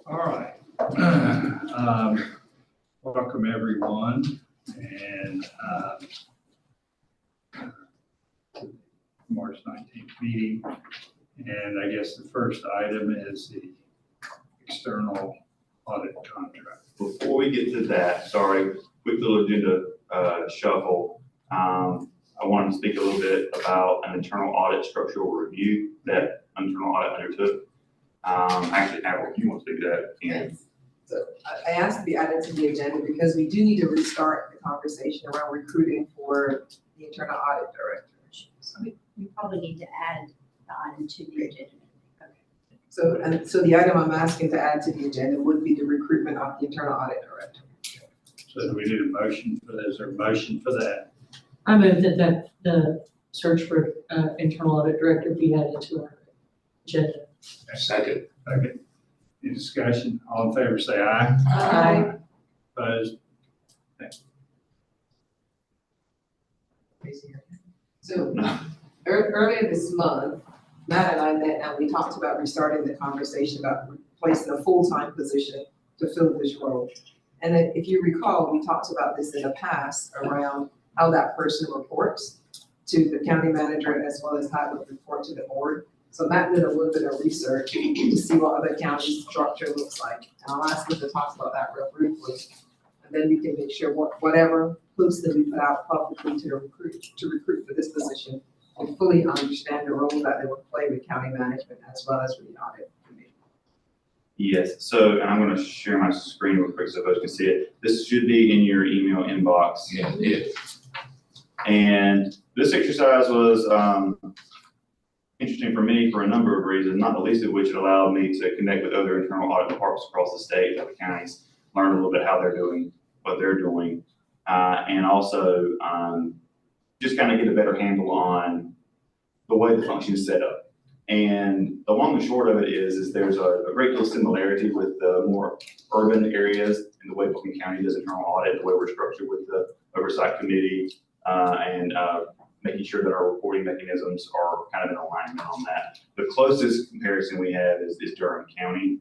All right. Welcome everyone, and March 19th meeting. And I guess the first item is the external audit contract. Before we get to that, sorry, quick little agenda shuffle. I wanted to speak a little bit about an internal audit structural review that internal audit undertook. Actually, Harold, you want to speak to that? Yes. So I asked to be added to the agenda because we do need to restart the conversation around recruiting for the internal audit director. So we probably need to add the item to the agenda. Okay. So the item I'm asking to add to the agenda would be the recruitment of the internal audit director. So do we need a motion for that? Is there a motion for that? I move that the search for internal audit director be added to our agenda. Second. Okay. Any discussion? All in favor, say aye. Aye. Opposed? So earlier this month, Matt and I met and we talked about restarting the conversation about replacing a full-time position to fill this role. And then if you recall, we talked about this in the past around how that person reports to the county manager as well as how it would report to the board. So Matt did a little bit of research to see what other counties' structure looks like. And I'll ask him to talk about that real briefly. And then we can make sure whatever posting we put out publicly to recruit for this position, we fully understand the role that they will play with county management as well as with the audit committee. Yes, so, and I'm going to share my screen real quick so folks can see it. This should be in your email inbox. Yeah. And this exercise was interesting for me for a number of reasons, not the least of which it allowed me to connect with other internal audit departments across the state, other counties, learn a little bit how they're doing, what they're doing, and also just kind of get a better handle on the way the function is set up. And the long and short of it is there's a great deal of similarity with the more urban areas in the way Buckingham County does internal audit, the way we're structured with the oversight committee, and making sure that our reporting mechanisms are kind of in alignment on that. The closest comparison we have is Durham County.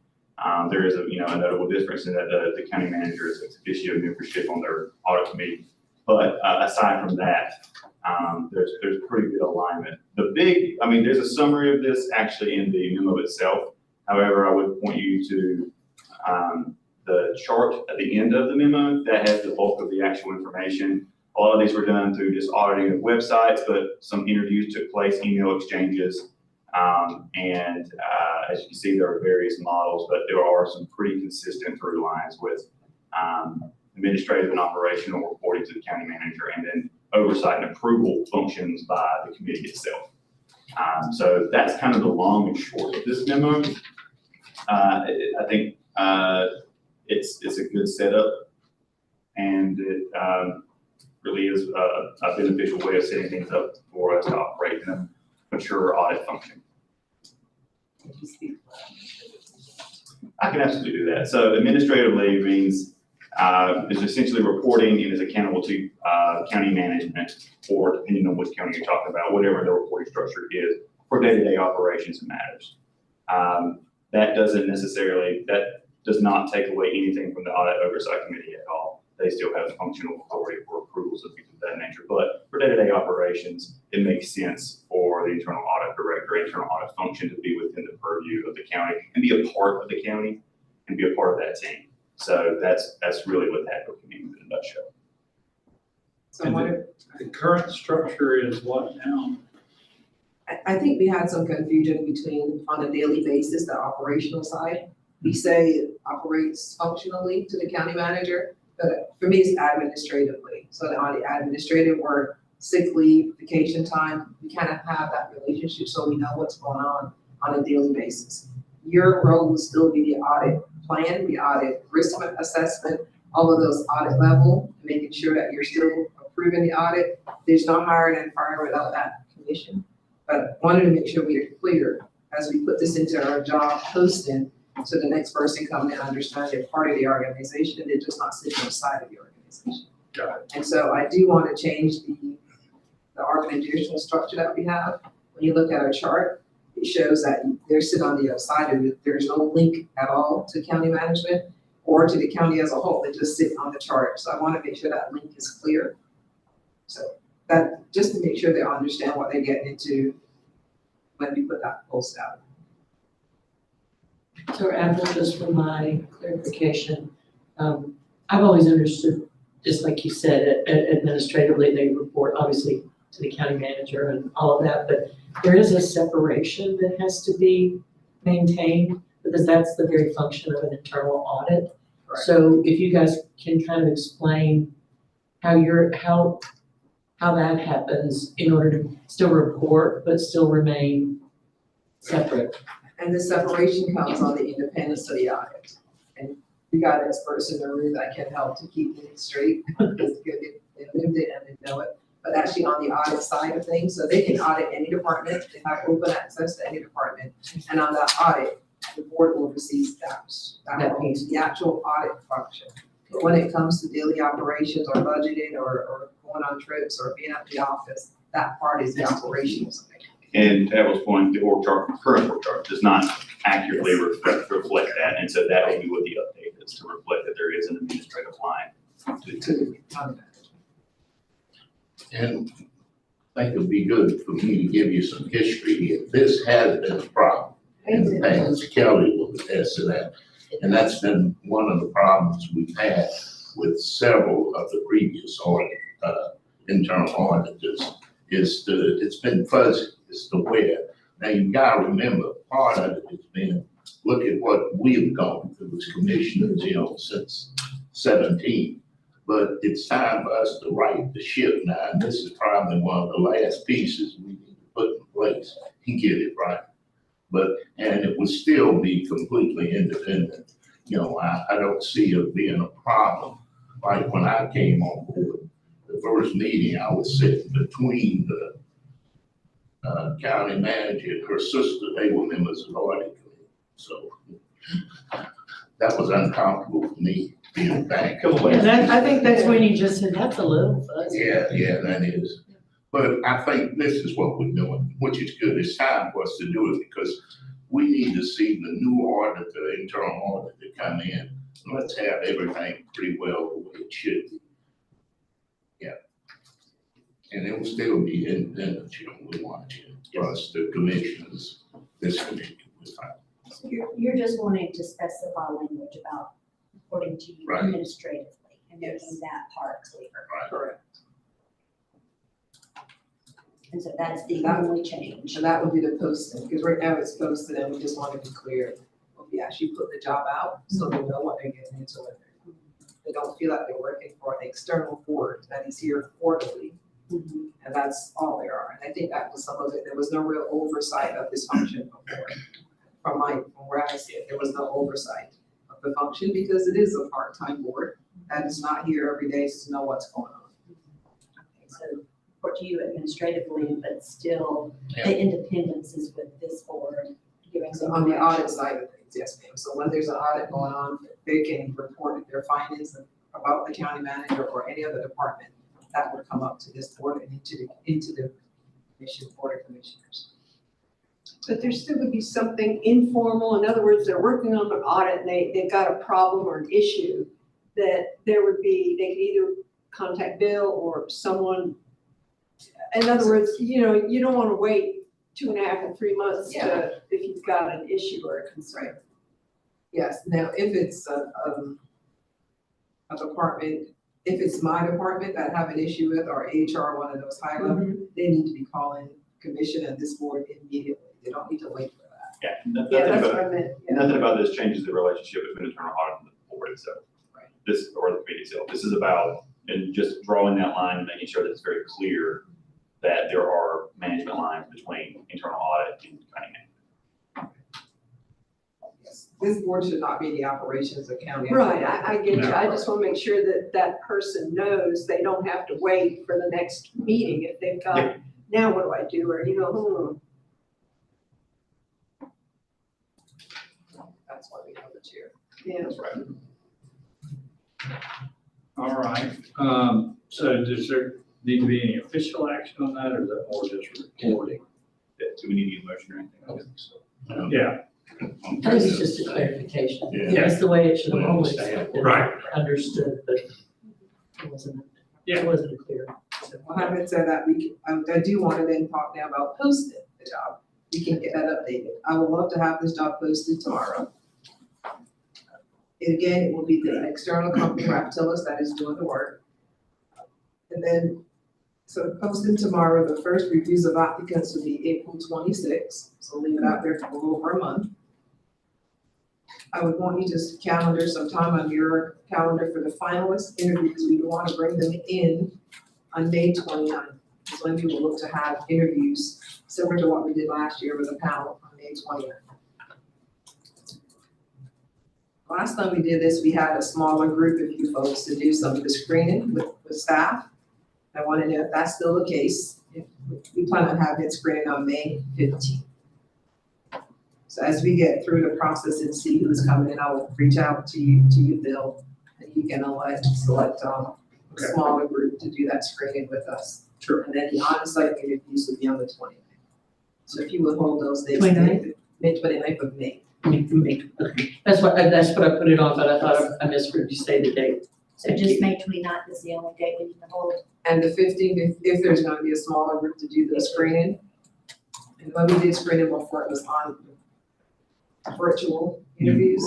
There is a notable difference in that the county manager is ex officio membership on their audit committee. But aside from that, there's pretty good alignment. There's a summary of this actually in the memo itself. However, I would point you to the chart at the end of the memo that has the bulk of the actual information. A lot of these were done through just auditing of websites, but some interviews took place, email exchanges, and as you can see, there are various models, but there are some pretty consistent through lines with administrative and operational reporting to the county manager, and then oversight and approval functions by the committee itself. So that's kind of the long and short of this memo. I think it's a good setup, and it really is a beneficial way of setting things up for us to operate in a mature audit function. I can absolutely do that. So administrative leave means is essentially reporting and is accountable to county management, or depending on which county you're talking about, whatever the reporting structure is for day-to-day operations and matters. That does not take away anything from the audit oversight committee at all. They still have functional authority for approvals of things of that nature. But for day-to-day operations, it makes sense for the internal audit director, internal audit function to be within the purview of the county and be a part of the county and be a part of that team. So that's really what that means in a nutshell. So the current structure is what now? I think we had some confusion between on a daily basis, the operational side. We say it operates functionally to the county manager, but for me it's administratively. So on the administrative work, sick leave, vacation time, we kind of have that relationship so we know what's going on a daily basis. Your role will still be the audit plan, the audit risk assessment, all of those audit level, making sure that you're still approving the audit. There's no hiring and firing without that commission. But wanted to make sure we are clear as we put this into our job posting, so the next person coming to understand they're part of the organization and they're just not sitting outside of the organization. Got it. And so I do want to change the organizational structure that we have. When you look at our chart, it shows that they're sitting on the other side of it. There's no link at all to county management or to the county as a whole. They just sit on the chart. So I want to make sure that link is clear. So that, just to make sure they understand what they're getting into when we put that post out. So Apple, just for my clarification, I've always understood, just like you said, administratively, they report obviously to the county manager and all of that, but there is a separation that has to be maintained because that's the very function of an internal audit. Correct. So if you guys can kind of explain how that happens in order to still report, but still remain separate. And the separation comes on the independence of the audit. And we got experts in the room that can help to keep things straight because they lived it and they know it. But actually on the audit side of things, so they can audit any department, they have open access to any department. And on that audit, the board will receive that piece, the actual audit function. But when it comes to daily operations or budgeting or going on trips or being at the office, that part is the operational side. And to Abel's point, the org chart, current org chart does not accurately reflect that, and so that will be what the update is, to reflect that there is an administrative line to To the county manager. And I think it'd be good for me to give you some history here. This has been a problem in the past. Kelly will attest to that. And that's been one of the problems we've had with several of the previous audit, internal auditors, it's been fuzzy as to where. Now you gotta remember, part of it has been, look at what we've gone through as commissioners, since 17. But it's time for us to right the ship now, and this is probably one of the last pieces we need to put in place and get it right. And it would still be completely independent. I don't see it being a problem. Like when I came on board, the first meeting, I was sitting between the county manager and her sister. They were members of the audit committee. So that was uncomfortable for me being back. I think that's when you just said, that's a little fuzzy. Yeah, that is. But I think this is what we're doing, which is good. It's time for us to do it because we need to see the new auditor, internal auditor come in. Let's have everything pretty well the way it should be. Yeah. And it will still be independent, we want you, plus the commissioners, this committee. So you're just wanting to specify language about reporting to you Right. administratively and Yes. making that part clear. Correct. And so that's the That- only change. And that would be the posting, because right now it's posted and we just want to be clear. We actually put the job out so they know what they're getting into. They don't feel like they're working for an external board that is here quarterly. Mhm. And that's all they are. And I think that was some of it. There was no real oversight of this function before. From where I sit, there was no oversight of the function because it is a part-time board that is not here every day to know what's going on. Okay, so report to you administratively, but still Yeah. the independence is with this board giving So some on the direction. audit side of things, yes, ma'am. So when there's an audit going on, they can report their findings about the county manager or any other department. That would come up to this board and into the commission, board of commissioners. But there still would be something informal. In other words, they're working on an audit and they've got a problem or an issue that they could either contact Bill or someone. In other words, you don't want to wait 2.5 and 3 months if you've got an issue or a concern. Yes, now if it's a department, if it's my department that I have an issue with or HR, one of those high level, they need to be calling commission and this board immediately. They don't need to wait for that. Yeah, Yeah, nothing that's about, what I meant. Yeah. nothing about this changes the relationship between internal audit and the board itself. Right. This, or the committee itself. This is about, and just drawing that line and making sure that it's very clear that there are management lines between internal audit and county management. Yes, this board should not be in the operations of county. Right, I get you. I just want to make sure that that person knows they don't have to wait for the next meeting if they've got, now what do I do? Or, That's why we have the chair. yeah. That's right. All right, so does there need to be any official action on that, or is that more just reporting? Do we need to get a motion or anything? Yeah, I think it's just a clarification. Yeah. It's the way it should have We always understand. been Right. understood, but it wasn't, Yeah. it wasn't clear. So, Well, having said that, I do want to then talk now about posting the job. We can get that updated. I would love to have this job posted tomorrow. Again, it will be the external company, Raptilus, that is doing the work. And then, so posting tomorrow, the first reviews of applicants will be April 26th, so leave it out there for a little over a month. I would want you to calendar some time on your calendar for the finalist interviews. We want to bring them in on May 29th. Because when we will look to have interviews similar to what we did last year with a panel on May 29th. Last time we did this, we had a smaller group of you folks to do some of the screening with staff. I want to know if that's still the case. We plan on having it screening on May 15th. So as we get through the process and see who's coming in, I will reach out to you, Bill, and you can select a smaller group to do that screening with us. Sure. And then the on-site interviews will be on the 29th. So if you would hold those dates. 29th? May 29th of May. Okay. That's what I put it on, but I thought I misheard you say the date. So just May 29th is the only day we need to hold. And the 15th, if there's gonna be a smaller group to do the screening. And when we did screening before, it was on virtual interviews.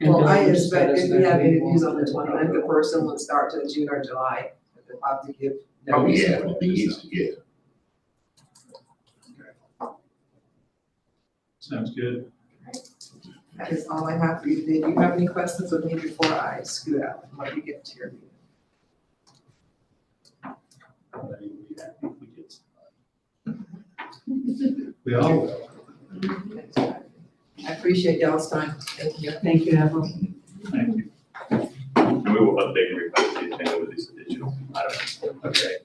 Well, I expect if we have interviews on the 29th, the person would start to June or July. They'll have to give. Oh, notice. yeah, it'll be easy, yeah. sounds good. That is all I have for you today. Do you have any questions of me before I scoot out and let you get to your meeting? We all will. I appreciate y'all's time. Thank you. Thank you, Avril. Thank you. And we will update and repost the agenda with these additional items. Okay.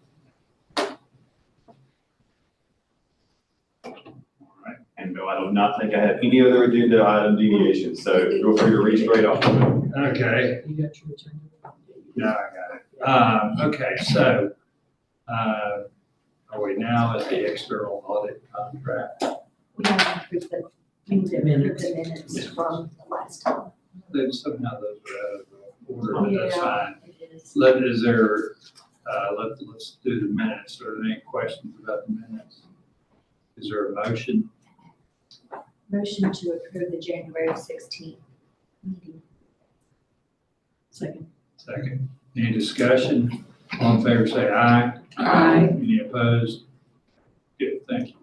All right. And Bill, I do not think I have any other agenda item deviations, so feel free to read straight off. Okay, You got your agenda? now I got it. Okay, so, are we now at the external audit contract? We have to approve we need to approve the minutes from the last time. Then somehow those are out of order, but that's Yeah. fine. It is. Let's do the minutes. Are there any questions about the minutes? Is there a motion? Motion to approve the January 16th meeting. Second. Second. Any discussion? All in favor, say aye. Aye. Any opposed? Good, thank you.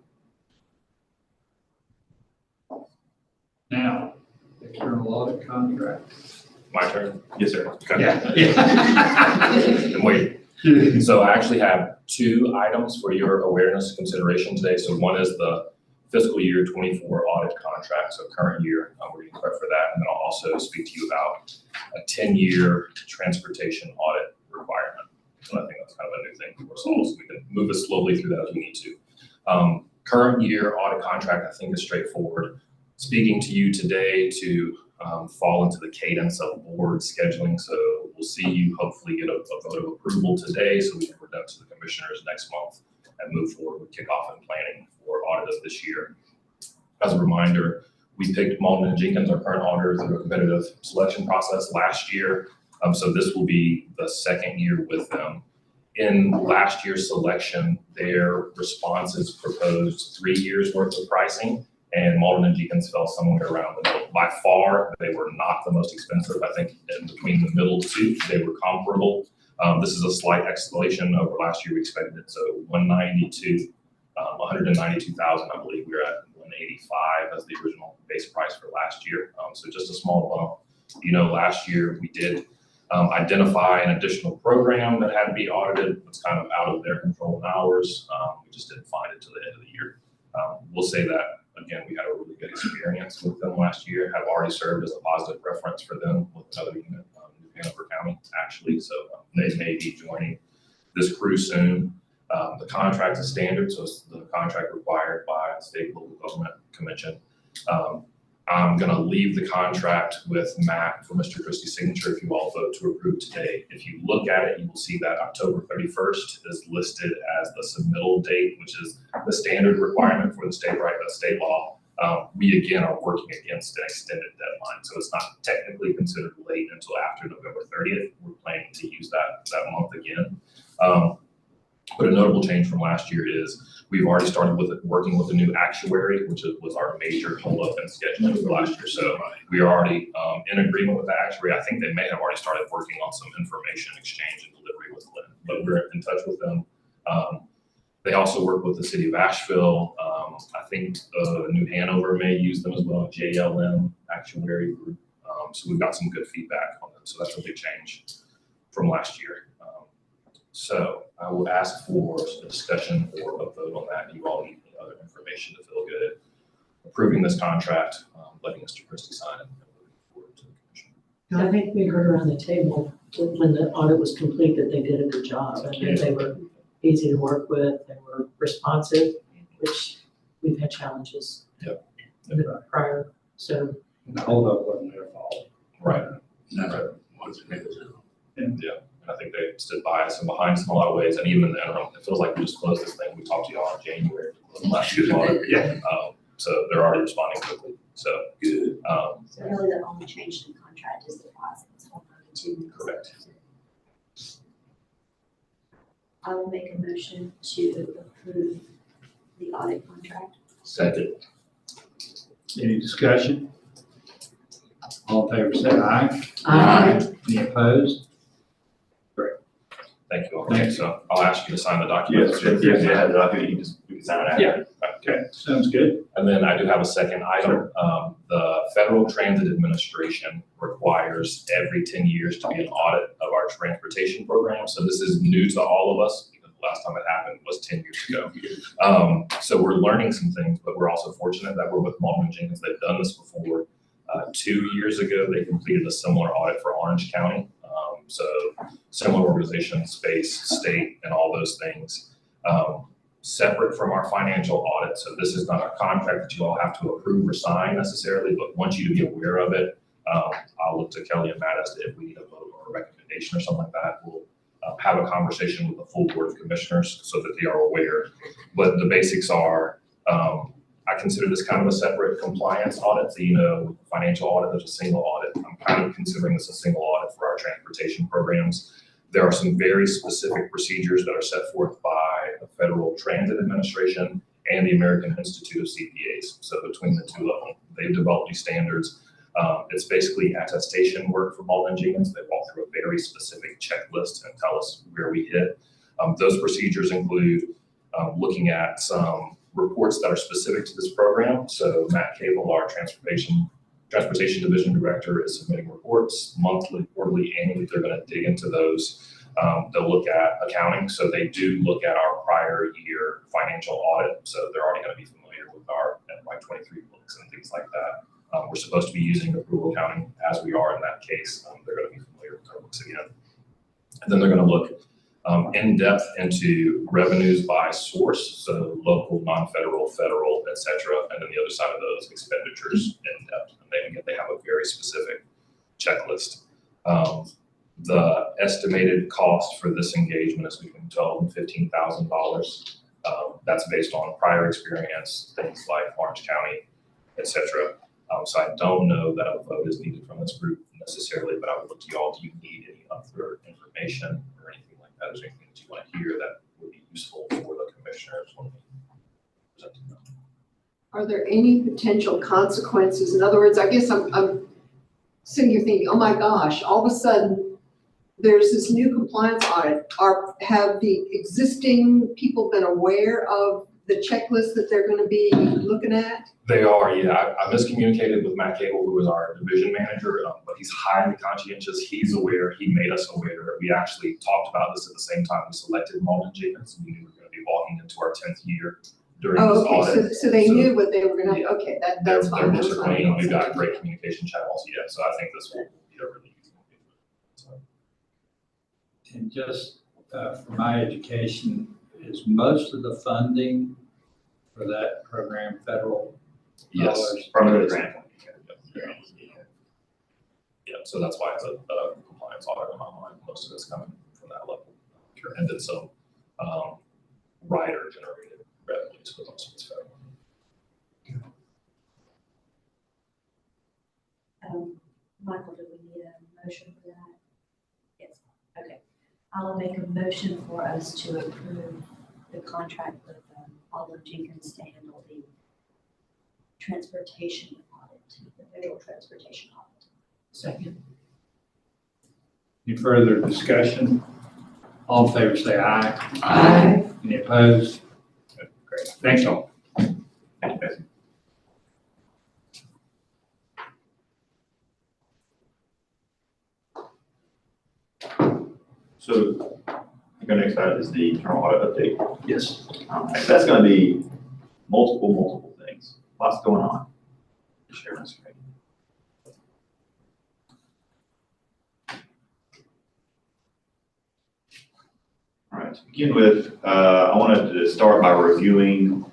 Now, external audit contract. My turn? Yes, sir. Okay. Yeah. And wait, so I actually have two items for your awareness consideration today. So one is the fiscal year 24 audit contract, so current year, we're getting credit for that. And then I'll also speak to you about a 10-year transportation audit requirement. So I think that's kind of a new thing for us all, so we can move as slowly through that as we need to. Current year audit contract, I think, is straightforward. Speaking to you today to fall into the cadence of board scheduling. So we'll see you hopefully get a vote of approval today so we can present to the commissioners next month and move forward with kickoff and planning for audit of this year. As a reminder, we picked Malden & Jenkins, our current auditor, through a competitive selection process last year. So this will be the second year with them. In last year's selection, their responses proposed 3 years worth of pricing, and Malden & Jenkins fell somewhere around the middle. By far, they were not the most expensive. I think in between the middle two, they were comparable. This is a slight escalation over last year. We expected it, so 192,000, I believe. We were at 185 as the original base price for last year. So just a small bump. You know, last year we did identify an additional program that had to be audited. It's kind of out of their control and ours. We just didn't find it till the end of the year. We'll say that, again, we had a really good experience with them last year, have already served as a positive reference for them with another unit, New Hanover County, actually. So they may be joining this crew soon. The contract is standard, so it's the contract required by the state local government commission. I'm gonna leave the contract with Matt for Mr. Christie's signature if you all vote to approve today. If you look at it, you will see that October 31st is listed as the submittal date, which is the standard requirement for the state law. We again are working against an extended deadline, so it's not technically considered late until after November 30th. We're planning to use that month again. But a notable change from last year is we've already started working with a new actuary, which was our major holdup in scheduling for last year. So we are already in agreement with the actuary. I think they may have already started working on some information exchange and delivery with Lynn, but we're in touch with them. They also work with the city of Asheville. I think New Hanover may use them as well, JLM actuary group. So we've got some good feedback on them. So that's a big change from last year. So I will ask for a discussion or a vote on that. You all need any other information to feel good approving this contract, letting Mr. Christie sign it. And moving forward to the commission. I think we heard around the table when the audit was complete that they did a good job and that they were easy to work with, they were responsive, which we've had challenges in the prior, so. And the holdup wasn't their fault. Right. No, wasn't it? And I think they stood by us and behind us in a lot of ways. And even in the interim, it feels like we just closed this thing. We talked to y'all in January. Last year's audit. Yeah. So they're already responding quickly. So good. So really the only change in the contract is the deposit, it's 192. Correct. I will make a motion to approve the audit contract. Second. Any discussion? All in favor, say aye. Any opposed? Thank you all. Okay, so I'll ask you to sign the document. Yes, I think you can sign it after. Yeah. Okay, sounds good. And then I do have a second item. The Federal Transit Administration requires every 10 years to be an audit of our transportation program. So this is new to all of us because the last time it happened was 10 years ago. So we're learning some things, but we're also fortunate that we're with Malton & Jenkins. They've done this before. 2 years ago, they completed a similar audit for Orange County. So similar organization, space, state, and all those things. Separate from our financial audit. So this is not a contract that you all have to approve or sign necessarily, but want you to be aware of it. I'll look to Kelly and Matt as to if we need a vote or a recommendation or something like that. We'll have a conversation with the full board of commissioners so that they are aware. But the basics are, I consider this kind of a separate compliance audit. So, you know, financial audit, there's a single audit. I'm kind of considering this a single audit for our transportation programs. There are some very specific procedures that are set forth by the Federal Transit Administration and the American Institute of CPAs. So between the two of them, they've developed these standards. It's basically attestation work for Malton & Jenkins. They walk through a very specific checklist and tell us where we hit. Those procedures include looking at some reports that are specific to this program. So Matt Cable, our Transportation Division Director, is submitting reports monthly, quarterly, annually. They're going to dig into those. They'll look at accounting. So they do look at our prior year financial audit. So they're already going to be familiar with our FY23 books and things like that. We're supposed to be using approval accounting as we are in that case. They're going to be familiar with our books again. And then they're going to look in depth into revenues by source, so local, non-federal, federal, et cetera, and then the other side of those expenditures in depth. And they have a very specific checklist. The estimated cost for this engagement is between $12,000 and $15,000. That's based on prior experience, things like Orange County, et cetera. So I don't know that a vote is needed from this group necessarily, but I would look to y'all. Do you need any other information or anything like that? Is there anything that you want to hear that would be useful for the commissioners when we present to them? Are there any potential consequences? In other words, I guess I'm sitting here thinking, oh my gosh, all of a sudden there's this new compliance audit. Have the existing people been aware of the checklist that they're going to be looking at? They are, yeah. I miscommunicated with Matt Cable, who is our division manager, but he's highly conscientious. He's aware. He made us aware. We actually talked about this at the same time we selected Malton & Jenkins. We knew we were going to be walking into our 10th year during this audit. So they knew what they were going to do. Okay, that's fine. They're disappointed. We've got great communication channels. Yeah, so I think this will be a really easy one. And just for my education, is most of the funding for that program federal Yes. Primarily grant. Yeah, so that's why it's a compliance audit in my mind, most of it's coming from that level. And then some, rider generated revenues, but most of it's federal. Michael, do we need a motion for that? Yes, okay. I'll make a motion for us to approve the contract with Olive Jenkins to handle the transportation audit, the federal transportation audit. Second. Any further discussion? All in favor say aye. Aye. Any opposed? Great, thanks all. Thank you, Betsy. So I think our next item is the internal audit update. Yes. That's going to be multiple things. Lots going on. Share my screen. All right, to begin with, I wanted to start by reviewing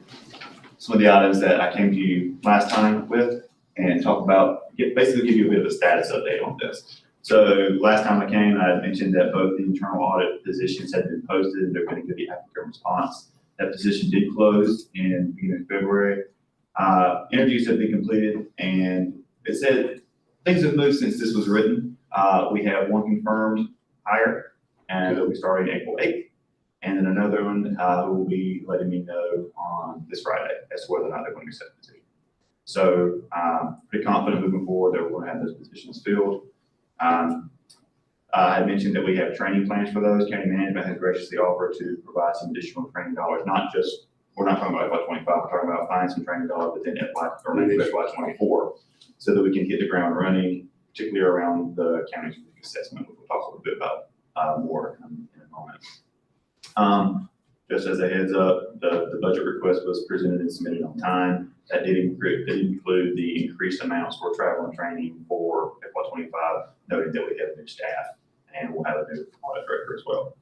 some of the items that I came to you last time with and talk about, basically give you a bit of a status update on this. So last time I came, I mentioned that both the internal audit positions had been posted and they're going to get the applicant response. That position did close in beginning of February. Interviews have been completed, and it said things have moved since this was written. We have one confirmed hire, and it'll be starting April 8th. And then another one who will be letting me know on this Friday as to whether or not they're going to accept the position. So pretty confident moving forward that we're going to have those positions filled. I had mentioned that we have training plans for those. County management has graciously offered to provide some additional training dollars, not just, we're not talking about FY25, we're talking about finding some training dollars within FY24 so that we can hit the ground running, particularly around the county's assessment, which we'll talk a little bit about more in a moment. Just as a heads up, the budget request was presented and submitted on time. That did include the increased amounts for travel and training for FY25, noting that we have new staff and we'll have a new audit director as well.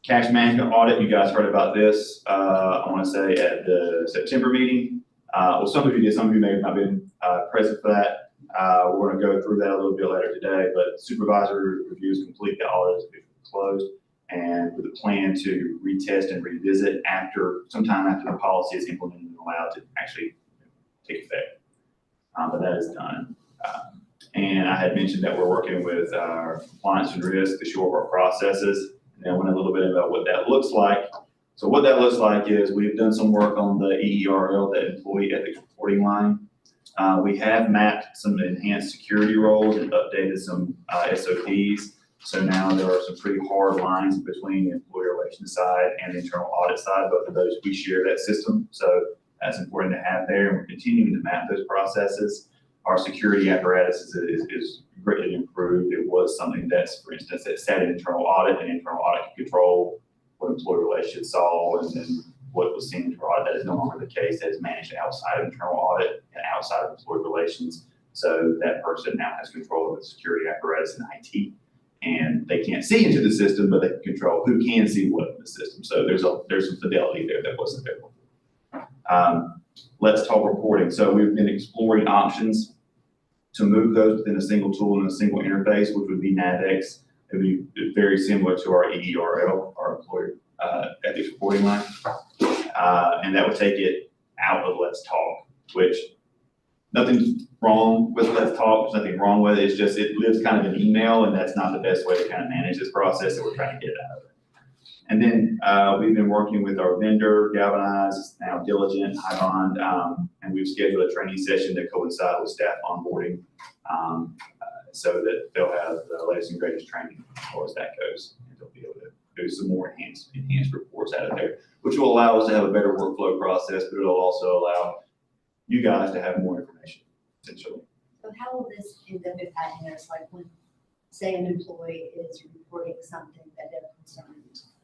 Cash management audit, you guys heard about this, I want to say at the September meeting. Well, some of you did, some of you may have not been present for that. We're going to go through that a little bit later today, but supervisory reviews complete, the audit is closed, and with a plan to retest and revisit sometime after the policy is implemented and allowed to actually take effect. But that is done. And I had mentioned that we're working with our compliance and risk to shore up our processes. And I went a little bit about what that looks like. So what that looks like is we've done some work on the EERL, the employee ethics reporting line. We have mapped some enhanced security roles and updated some SOPs. So now there are some pretty hard lines between the employee relations side and the internal audit side. Both of those, we share that system. So that's important to have there. And we're continuing to map those processes. Our security apparatus is greatly improved. It was something that's, for instance, that sat in internal audit, and internal audit could control what employee relations saw and then what was seen in internal audit. That is no longer the case. That is managed outside of internal audit and outside of employee relations. So that person now has control of the security apparatus and IT. And they can't see into the system, but they can control who can see what in the system. So there's some fidelity there that wasn't there before. Let's talk reporting. So we've been exploring options to move those within a single tool and a single interface, which would be NAVEX. It would be very similar to our EERL, our employer ethics reporting line. And that would take it out of Let's Talk, which nothing's wrong with Let's Talk. There's nothing wrong with it. It's just, it lives kind of an email, and that's not the best way to kind of manage this process, so we're trying to get it out of it. And then we've been working with our vendor, Galvanize, now Diligent, HighBond, and we've scheduled a training session to coincide with staff onboarding so that they'll have the latest and greatest training as far as that goes. And they'll be able to do some more enhanced reports out of there, which will allow us to have a better workflow process, but it'll also allow you guys to have more information, essentially. So how will this end up impacting us, like when, say, an employee is reporting something that they're concerned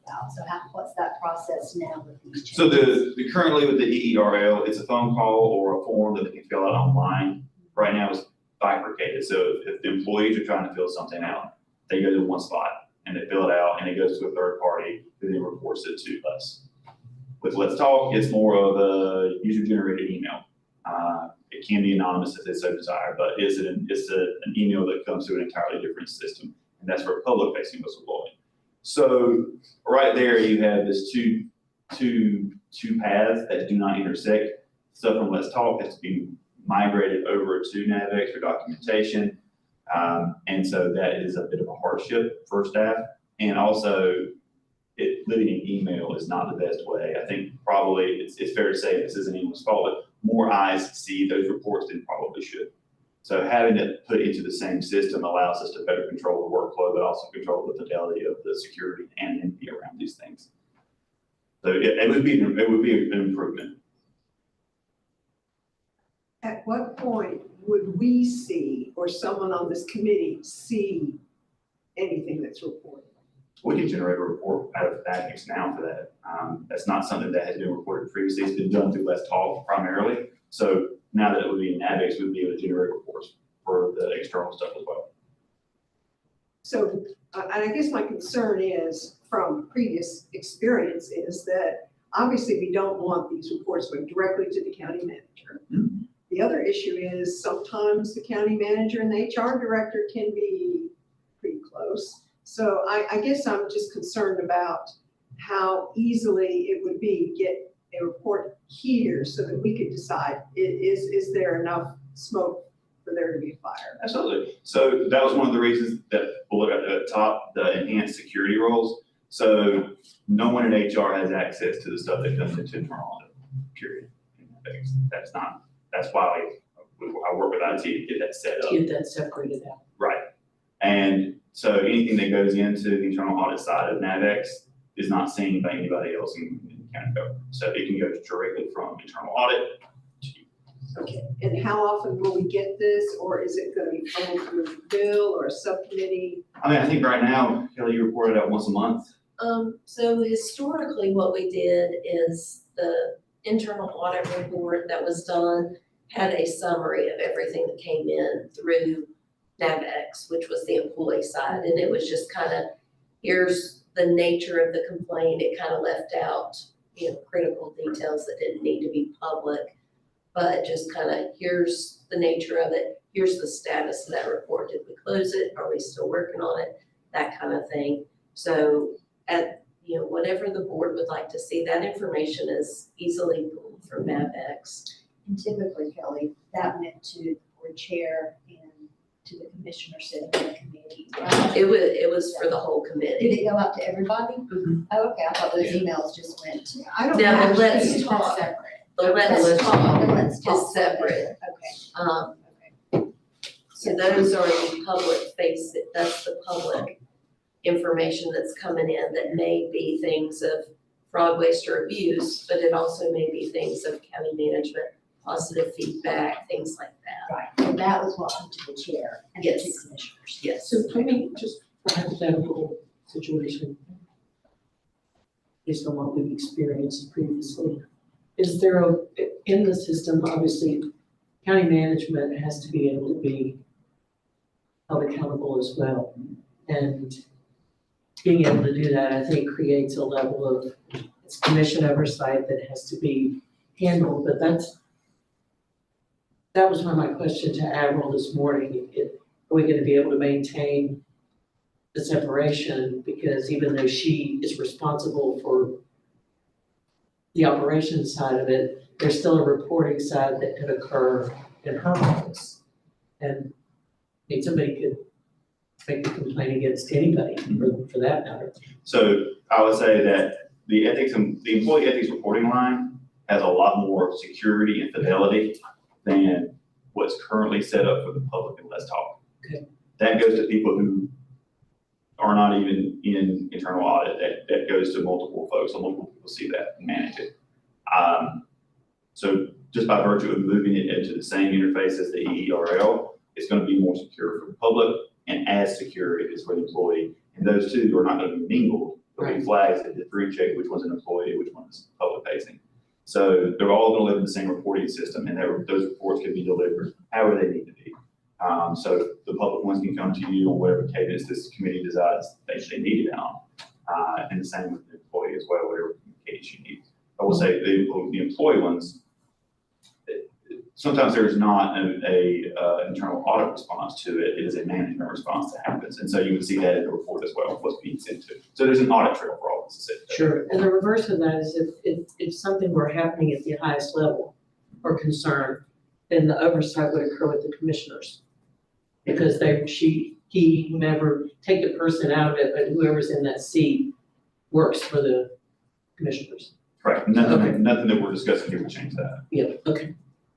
about? So what's that process now with these changes? So the currently with the EERL, it's a phone call or a form that they can fill out online. Right now it's bifurcated. So if the employees are trying to fill something out, they go to one spot and they fill it out, and it goes to a third party who then reports it to us. With Let's Talk, it's more of a user-generated email. It can be anonymous if they so desire, but it's an email that comes through an entirely different system, and that's for public-facing whistleblowing. So right there, you have this two paths that do not intersect. Stuff from Let's Talk has to be migrated over to Navex for documentation. And so that is a bit of a hardship for staff. And also, living in email is not the best way. I think probably it's fair to say this isn't anyone's fault, but more eyes see those reports than probably should. So having it put into the same system allows us to better control the workflow, but also control the fidelity of the security and entity around these things. So it would be an improvement. At what point would we see, or someone on this committee see anything that's reported? We can generate a report out of Navex now for that. That's not something that has been reported previously. It's been done through Let's Talk primarily. So now that it would be in Navex, we'd be able to generate reports for the external stuff as well. So, and I guess my concern is, from previous experience, is that obviously we don't want these reports going directly to the county manager. Mm-hmm. The other issue is sometimes the county manager and the HR director can be pretty close. So I guess I'm just concerned about how easily it would be to get a report here so that we could decide, is there enough smoke for there to be a fire? Absolutely. So that was one of the reasons that we'll look at the top, the enhanced security roles. So no one in HR has access to the stuff that comes into internal audit, period. That's why I work with IT to get that set up. Get that separated out. Right. And so anything that goes into the internal audit side of Navex is not seen by anybody else in the county government. So it can go directly from internal audit to you. Okay, and how often will we get this, or is it gonna be funneled through Bill or a subcommittee? I mean, I think right now, Kelly, you report it out once a month. So historically, what we did is the internal audit report that was done had a summary of everything that came in through Navex, which was the employee side, and it was just kind of, here's the nature of the complaint. It kind of left out, critical details that didn't need to be public, but just kind of, here's the nature of it. Here's the status of that report. Did we close it? Are we still working on it? That kind of thing. So whatever the board would like to see, that information is easily pulled from Navex. And typically, Kelly, that meant to the board chair and to the commissioner sitting in the committee, right? It was for the whole Did committee. it go out to everybody? Mhm. Oh, okay, I thought those emails just went to. I don't Now, have. let's to- talk. That's separate. The Let's Talk Let's talk. is separate. Okay. So those are the public face, that's the public information that's coming in that may be things of fraud, waste, or abuse, but it also may be things of county management, positive feedback, things like that. Right, so that was what went to the chair and the two Yes. commissioners. Yes. So I mean, just a hypothetical situation, based on what we've experienced previously, is there in the system, obviously, county management has to be able to be held accountable as well. And being able to do that, I think, creates a level of commission oversight that has to be handled, but that was one of my questions to Admiral this morning. Are we gonna be able to maintain the separation? Because even though she is responsible for the operations side of it, there's still a reporting side that could occur in her office. And I mean, somebody could make a complaint against anybody for that matter. So I would say that the employee ethics reporting line has a lot more security and fidelity than what's currently set up for the public in Let's Talk. Okay. That goes to people who are not even in internal audit. That goes to multiple folks, so multiple people see that and manage it. So just by virtue of moving it into the same interface as the EERL, it's going to be more secure for the public and as secure if it's for the employee. And those two are not going to be mingled. There'll be flags that differentiate which one's an employee, which one is public facing. So they're all going to live in the same reporting system, and those reports can be delivered however they need to be. So the public ones can come to you on whatever cadence this committee decides they need it on. And the same with the employee as well, whatever cadence you need. I will say the employee ones, sometimes there's not internal audit response to it. It is a management response that happens. And so you would see that in the report as well, what's being sent to. So there's an audit trail for all this. Sure, and the reverse of that is if something were happening at the highest level or concern, then the oversight would occur with the commissioners. Because he, whomever, take the person out of it, but whoever's in that seat works for the commissioners. Correct. Nothing that we're discussing here would change that. Yeah, okay.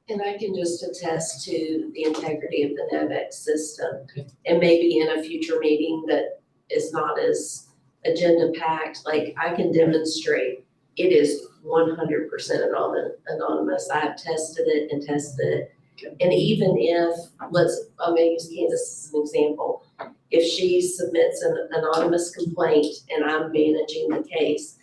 And I can just attest to the integrity of the NAVEX system. Okay. And maybe in a future meeting that is not as agenda packed, like I can demonstrate it is 100% anonymous. I have tested it and tested it. Okay. And even if, I'm gonna use Candace as an example. If she submits an anonymous complaint and I'm managing the case,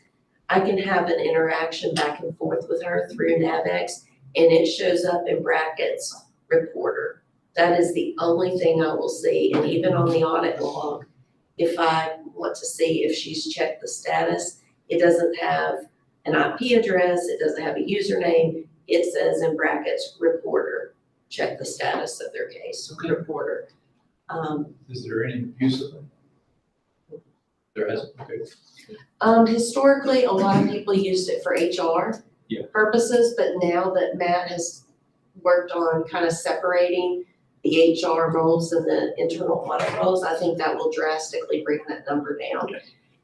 I can have an interaction back and forth with her through NAVEX, and it shows up in brackets, reporter. That is the only thing I will see. And even on the audit log, if I want to see if she's checked the status, it doesn't have an IP address, it doesn't have a username. It says in brackets, reporter, check the status of their case, reporter. Is there any use of it? There hasn't, okay. Historically, a lot of people used it for HR purposes, but now that Matt has worked on kind of separating the HR roles and the internal audit roles, I think that will drastically bring that number down.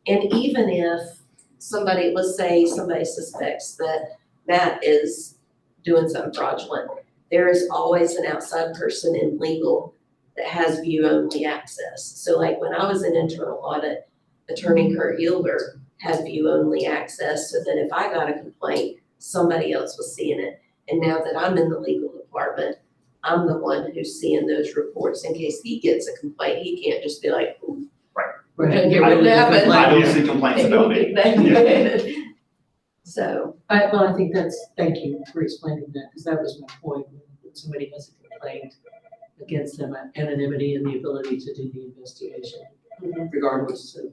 And even if somebody, let's say somebody suspects that Matt is doing something fraudulent, there is always an outside person in legal that has view-only access. So like when I was in internal audit, Attorney Kurt Yilder had view-only access so that if I got a complaint, somebody else was seeing it. And now that I'm in the legal department, I'm the one who's seeing those reports in case he gets a complaint. He can't just be like, ooh, we're gonna get rid of that. I don't see complaints about me. So. Well, I think thank you for explaining that, because that was my point. When somebody has a complaint against them, anonymity and the ability to do the investigation, regardless of.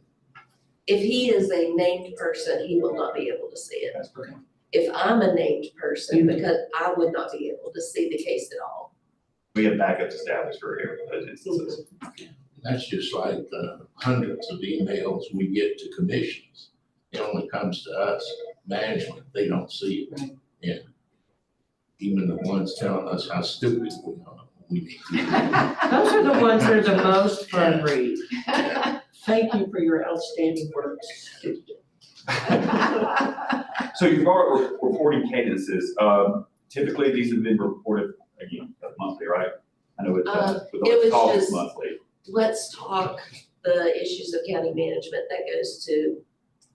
If he is a named person, he will not be able to see it. Okay. If I'm a named person, because I would not be able to see the case at all. We have backups established for those instances. That's just like the hundreds of emails we get to commissions. It only comes to us, management, they don't see it. Right. Yeah. Even the ones telling us how stupid we need to be. Those are the ones that are the most fun read. Thank you for your outstanding work. So you've got reporting cadences. Typically, these have been reported again monthly, right? I know It was just- monthly. Let's talk the issues of county management that goes to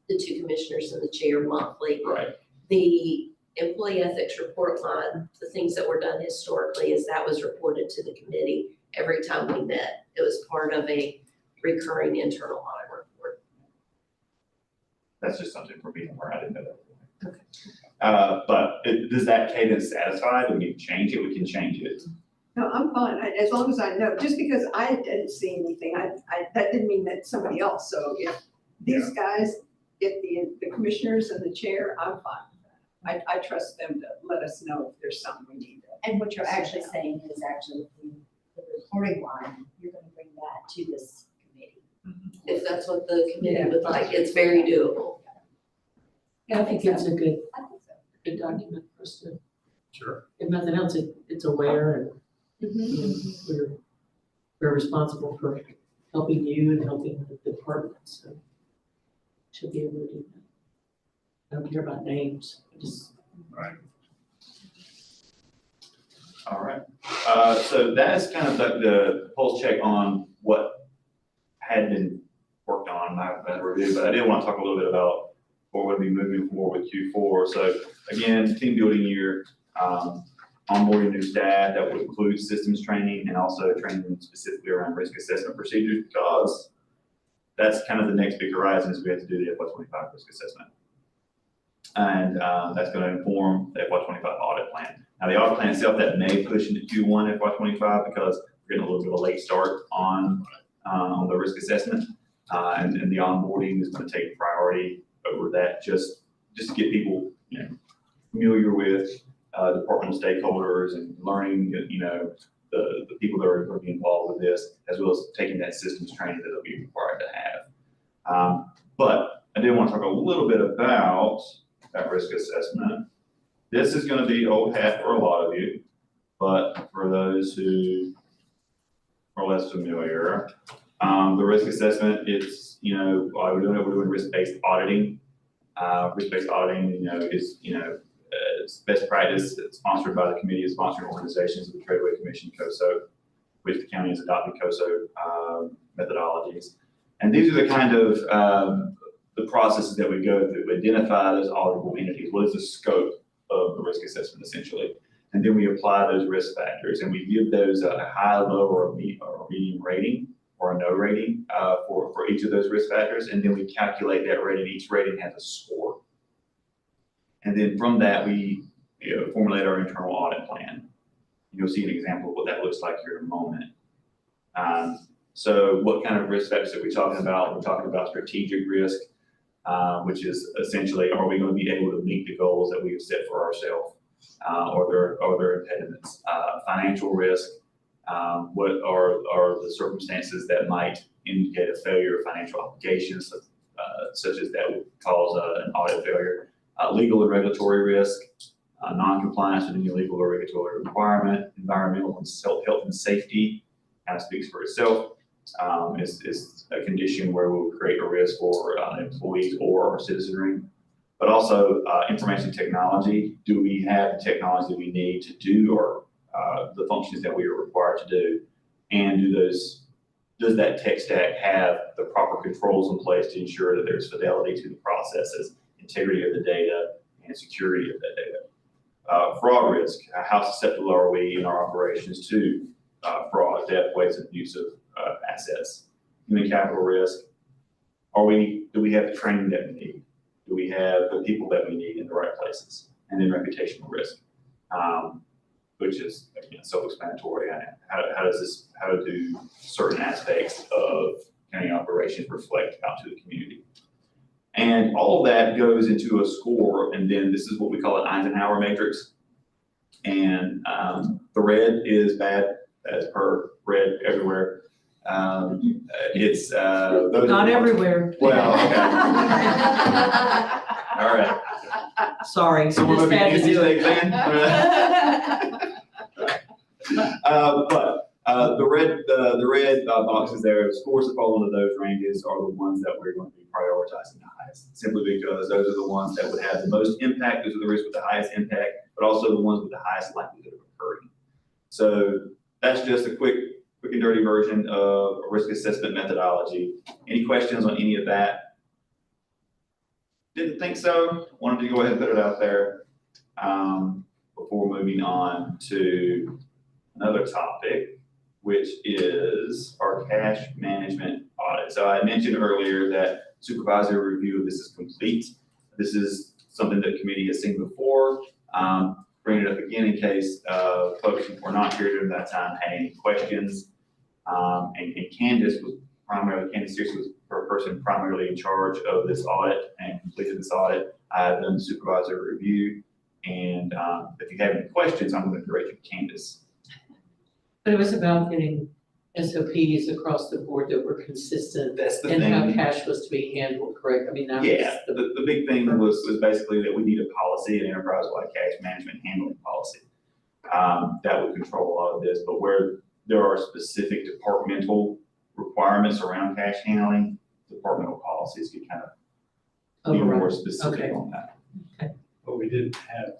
the two commissioners and the chair monthly. Right. The employee ethics report line, the things that were done historically is that was reported to the committee every time we met. It was part of a recurring internal audit report. That's just something for me where I didn't know that. Okay. But does that cadence satisfy? Do we need to change it? We can change it. No, I'm fine, as long as I know, just because I didn't see anything, that didn't mean that somebody else, so if these guys, if the commissioners and the chair, I'm fine with that. I trust them to let us know if there's something we need to. And what you're actually saying is actually the reporting line, you're gonna bring that to this committee. If that's what the committee would like, it's very doable. Yeah, I think it's a good I think so. good document for us to, Sure. if nothing else, it's aware and you know, we're responsible for helping you and helping the department, so should be able to do that. I don't care about names, I just. Right. All right. So that is kind of the pulse check on what had been worked on. I've been reviewed, but I did want to talk a little bit about what we'll be moving forward with Q4. So again, team building year, onboarding new staff, that would include systems training and also training specifically around risk assessment procedures, because that's kind of the next big horizon is we have to do the FY25 risk assessment. And that's going to inform the FY25 audit plan. Now the audit plan itself, that may push into Q1 FY25 because we're getting a little bit of a late start on the risk assessment. And the onboarding is going to take priority over that just to get people, familiar with departmental stakeholders and learning, the people that are going to be involved with this, as well as taking that systems training that they'll be required to have. But I did want to talk a little bit about that risk assessment. This is going to be old hat for a lot of you, but for those who are less familiar, the risk assessment, it's, while we're doing risk-based auditing. Risk-based auditing, is, it's best practice. It's sponsored by the Committee of Sponsoring Organizations of the Tradeway Commission, COSO, which the county has adopted COSO methodologies. And these are the kind of the processes that we go through to identify those auditable entities. What is the scope of the risk assessment, essentially? And then we apply those risk factors, and we give those a high, low, or a medium rating, or a no rating for each of those risk factors. And then we calculate that rating. Each rating has a score. And then from that, we formulate our internal audit plan. You'll see an example of what that looks like here in a moment. So what kind of risk factors are we talking about? We're talking about strategic risk, which is essentially, are we going to be able to meet the goals that we have set for ourselves? Or there impediments? Financial risk, what are the circumstances that might indicate a failure of financial obligations, such as that would cause an audit failure? Legal and regulatory risk, non-compliance with any legal or regulatory requirement, environmental and health and safety, kind of speaks for itself. Is a condition where we'll create a risk for employees or our citizenry. But also information technology. Do we have the technology that we need to do or the functions that we are required to do? And does that tech stack have the proper controls in place to ensure that there's fidelity to the processes, integrity of the data, and security of that data? Fraud risk. How susceptible are we in our operations to fraud, theft, waste, and abuse of assets? Human capital risk. Do we have the training that we need? Do we have the people that we need in the right places? And then reputational risk, which is, again, self-explanatory. How do certain aspects of county operations reflect out to the community? And all of that goes into a score, and then this is what we call an Eisenhower matrix. And the red is bad, as per red everywhere. It's Not everywhere. Well, okay. All right. Sorry, Someone just look at had to NC do State it. fan. The red boxes there, scores that fall into those ranges are the ones that we're going to be prioritizing the highest, simply because those are the ones that would have the most impact. Those are the risks with the highest impact, but also the ones with the highest likelihood of occurring. So that's just a quick and dirty version of a risk assessment methodology. Any questions on any of that? Didn't think so. Wanted to go ahead and put it out there before moving on to another topic, which is our cash management audit. So I mentioned earlier that supervisory review of this is complete. This is something that the committee has seen before. Bring it up again in case folks who were not here during that time had any questions. And Candace Sears was her person primarily in charge of this audit and completed this audit. I've done the supervisory review. And if you have any questions, I'm going to direct you to Candace. But it was about getting SOPs across the board that were consistent. That's the and thing. how cash was to be handled, correct? I mean, that Yeah, was the big thing was basically that we need a policy, an enterprise-wide cash management handling policy that would control a lot of this. But where there are specific departmental requirements around cash handling, departmental policies could kind of be more specific on that. But we didn't have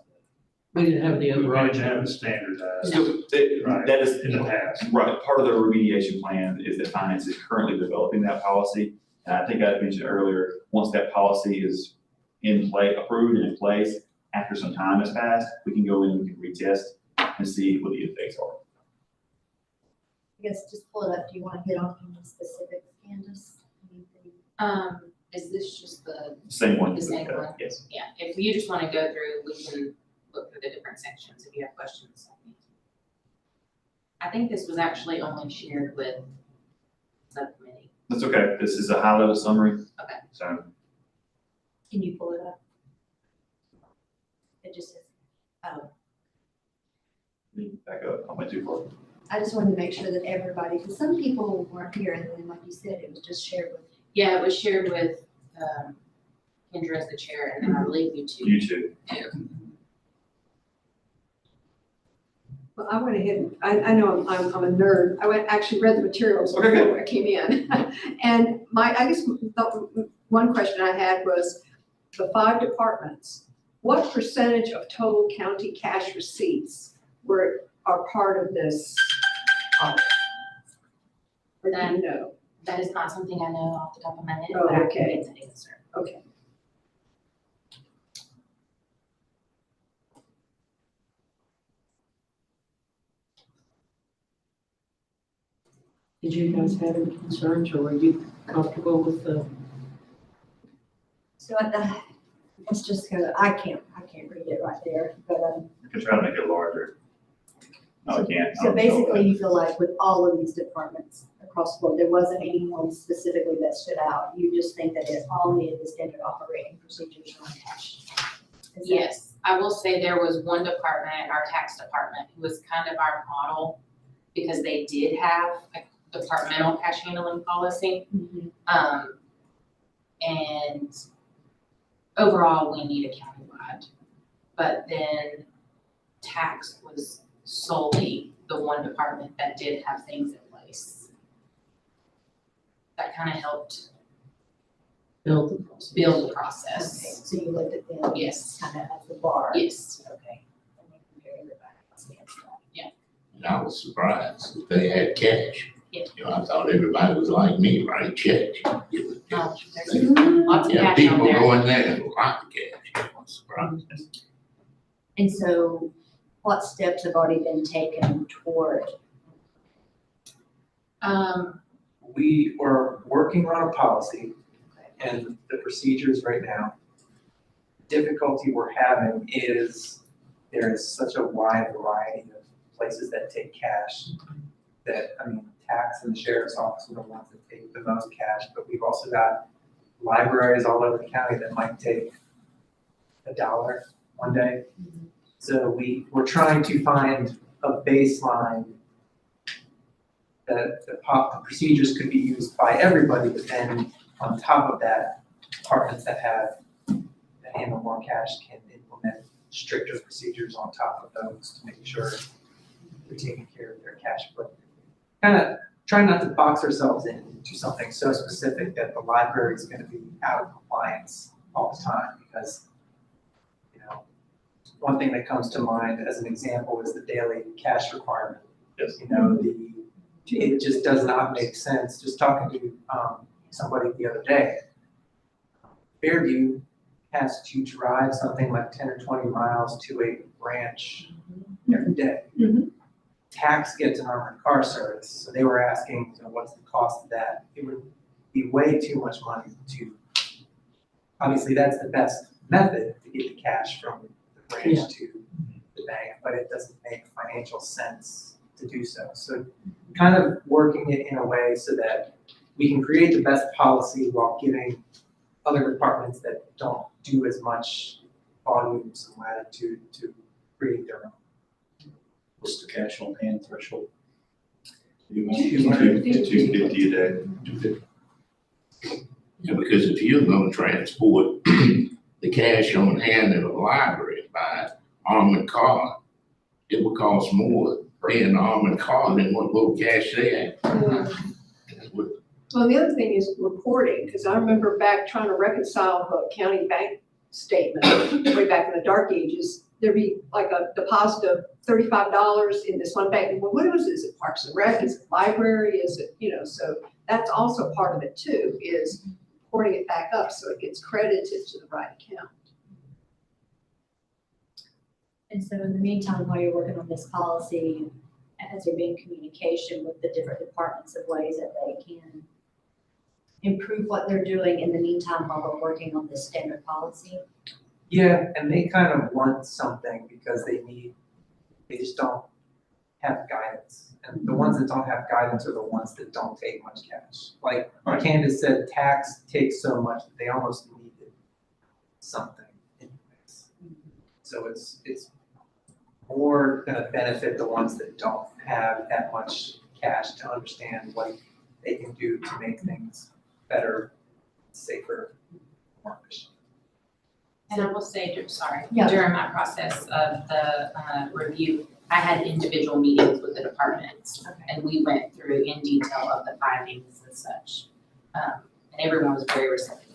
the We overall. didn't have a standardized, So right, that is in the past. right. Part of the remediation plan is that finance is currently developing that policy. And I think I mentioned earlier, once that policy is in play, approved and in place, after some time has passed, we can go in and we can retest and see what the effects are. I guess just pull it up. Do you want to hit on any specifics, Candace? Anything? Is this just the, Same one. The same one? Yes. yeah, if you just want to go through, we can look through the different sections if you have questions. I think this was actually only shared with subcommittee. That's okay. This is a high level summary. Okay. So Can you pull it up? It just says, oh, Back up, I went too far. I just wanted to make sure that everybody, because some people weren't here, and then like you said, it was just shared with. Yeah, it was shared with, Kendra as the chair, and then I believe you two. You too. Well, I went ahead, I know I'm a nerd. Actually read the materials Okay, good. before I came in. And I guess one question I had was the 5 departments, what percentage of total county cash receipts are part of this audit? Or do you know? That is not something I know off the top of my head, Oh, but I can okay. get that answer. Okay. Did you guys have any concerns, or were you comfortable with the? So at the, let's just go, I can't read it right there, but, You can try to make it larger. No, I can't. So basically, you feel like with all of these departments across the board, there wasn't any one specifically that stood out. You just think that it all needed the standard operating procedures on cash. Is that- Yes, I will say there was one department, our tax department, who was kind of our model because they did have a departmental cash handling policy. Mhm. And overall, we need a countywide. But then tax was solely the one department that did have things in place. That kind of helped Build the process. build the Okay, process. so you looked at them Yes, kind of as the bar. yes. Okay. And then compare everybody else against that. And I was surprised that they had cash. Yeah. You know, I thought everybody was like me, write checks. Give it No, checks. there's lots of Yeah, cash out people there. go in there and lot of cash. I was surprised. And so what steps have already been taken toward? We were working on a policy and the procedures right now. Difficulty we're having is there is such a wide variety of places that take cash that, I mean, tax and the sheriff's office are the ones that take the most cash, but we've also got libraries all over the county that might take $1 one day. So we're trying to find a baseline that the procedures could be used by everybody, but then on top of that, departments that handle more cash can implement stricter procedures on top of those to make sure they're taking care of their cash. But kind of trying not to box ourselves into something so specific that the library is going to be out of compliance all the time, because, you know, one thing that comes to mind as an example is the daily cash requirement. Yes. You know, it just does not make sense. Just talking to somebody the other day, Fairview has to drive something like 10 or 20 miles to a branch every day. Mhm. Tax gets an armored car service, so they were asking, you know, what's the cost of that? It would be way too much money to, obviously, that's the best method to get the cash from the branch to the bank, but it doesn't make financial sense to do so. So kind of working it in a way so that we can create the best policy while giving other departments that don't do as much volume some latitude to create their own. What's the cash on hand threshold? 250 a day. Yeah, because if you're gonna transport the cash on hand in a library and buy an armored car, it would cost more paying an armored car than what little cash they have. Well, the other thing is reporting, because I remember back trying to reconcile the county bank statement way back in the dark ages. There'd be like a deposit of $35 in this one bank. Well, what is it? Is it Parks and Rec? Is it library? Is it, you know, so that's also part of it too, is reporting it back up so it gets credited to the right account. And so in the meantime, while you're working on this policy, has there been communication with the different departments of ways that they can improve what they're doing in the meantime while we're working on this standard policy? Yeah, and they kind of want something because they just don't have guidance. And the ones that don't have guidance are the ones that don't take much cash. Like Candace said, tax takes so much that they almost needed something in place. So it's more more gonna benefit the ones that don't have that much cash to understand what they can do to make things better, safer, more efficient. And I will say, sorry, Yeah. during my process of the review, I had individual meetings with the departments. Okay. And we went through in detail of the findings and such. And everyone was very receptive.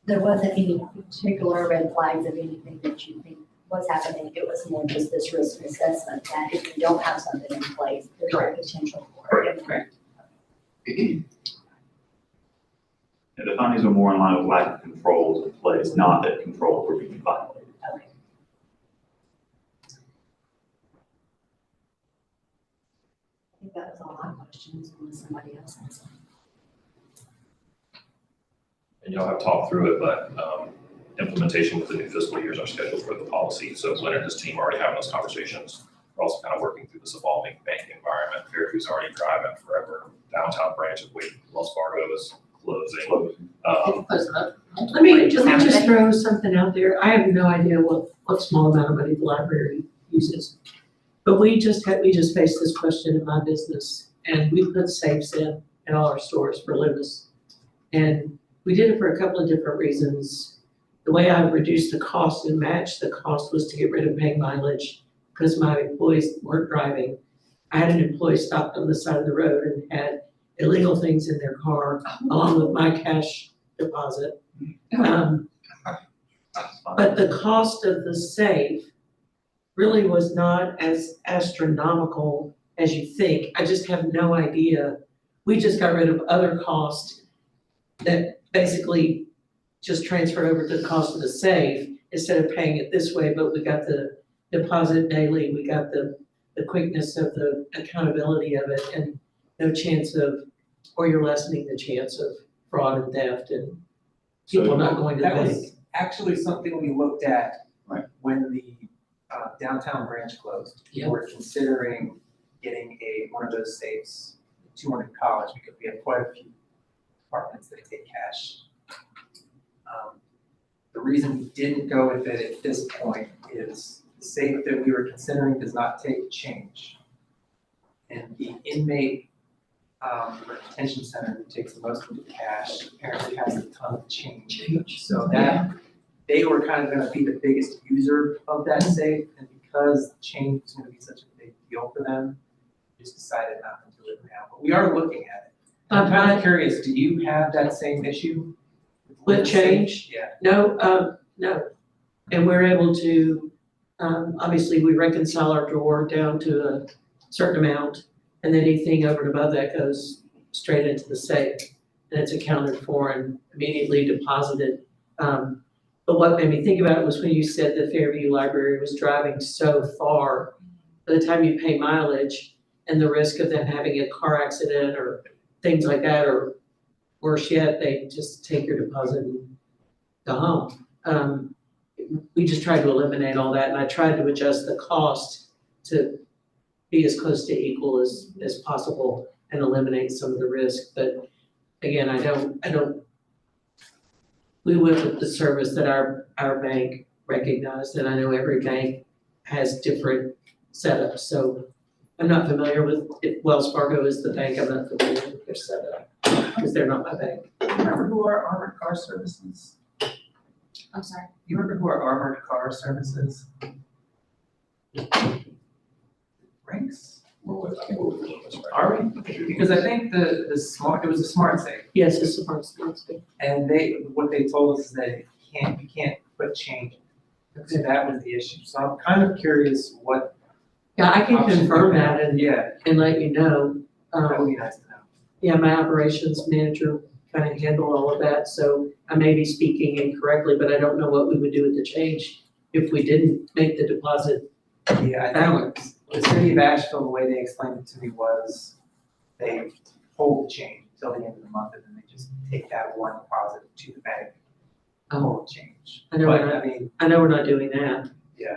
There wasn't any particular red flags of anything that you think was happening. It was more just this risk assessment that if you don't have something in place, there's a potential for it. Correct. And the findings are more in line with lack of controls in place, not that controls were being violated. Okay. I think that was all my questions, unless somebody else has some. And y'all have talked through it, but implementation with the new fiscal years are scheduled for the policy. So Glenn and his team are already having those conversations. We're also kind of working through this evolving banking environment. Fairview's already driving forever. Downtown branch of Wells Fargo is closing. Let me just throw something out there. I have no idea what small amount of money the library uses. But we just faced this question in my business, and we put safes in all our stores for Loomis. And we did it for a couple of different reasons. The way I reduced the cost and matched the cost was to get rid of paying mileage because my employees weren't driving. I had an employee stopped on the side of the road and had illegal things in their car along with my cash deposit. But the cost of the safe really was not as astronomical as you think. I just have no idea. We just got rid of other costs that basically just transferred over to the cost of the safe instead of paying it this way, but we got the deposit daily, we got the quickness of the accountability of it, and no chance of, or you're lessening the chance of fraud and theft and people not going to the That bank. was actually something we looked at Right. when the downtown branch closed. We Yeah. were considering getting one of those safes, 200 college, because we have quite a few departments that take cash. The reason we didn't go with it at this point is the safe that we were considering does not take change. And the inmate detention center who takes the most of the cash apparently has a ton of change. So that, they were kind of gonna be the biggest user of that safe, and because change is gonna be such a big deal for them, we just decided not to do it now, but we are looking at it. I'm kind of curious, do you have that same issue? With change? Yeah. No, no. And we're able to, obviously, we reconcile our drawer down to a certain amount, and then anything over and above that goes straight into the safe, and it's accounted for and immediately deposited. But what made me think about it was when you said the Fairview Library was driving so far, by the time you pay mileage and the risk of them having a car accident or things like that, or worse yet, they just take your deposit and go home. We just tried to eliminate all that, and I tried to adjust the cost to be as close to equal as possible and eliminate some of the risk. But again, I don't, we went with the service that our bank recognized, and I know every bank has different setups. So I'm not familiar with, if Wells Fargo is the bank, I'm not familiar with their setup, because they're not my bank. Remember who our armored car services? I'm sorry. You remember who our armored car services? Ranks? We're with Loomis, right? Are we? Because I think it was a smart safe. Yes, it's a smart thing. And what they told us is that you can't put change in it. So that was the issue. So I'm kind of curious what. Yeah, I can option confirm we have. that and Yeah, let you know. that would be nice to know. Yeah, my operations manager kind of handled all of that, so I may be speaking incorrectly, but I don't know what we would do with the change if we didn't make the deposit Yeah, I think balance. the city of Asheville, the way they explained it to me was they hold the change until the end of the month and then they just take that one deposit to the bank. Hold the change. I know But we're I not, mean, I know we're not doing that. Yeah.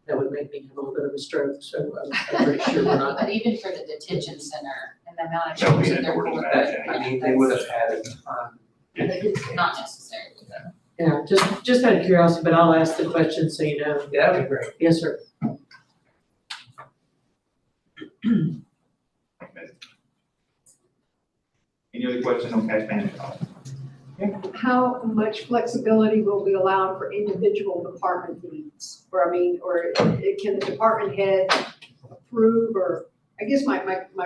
That would make me have a little bit of a stroke, so I'm pretty sure we're not. But even for the detention center and the amount of That would change be that an they're order pulling, to I mean, they would have had it on. it's not necessary. Yeah, just out of curiosity, but I'll ask the question so you know. Yeah, that'd be great. Yes, sir. Any other questions on cash management? How much flexibility will be allowed for individual department needs? Or can the department head approve, or, I guess my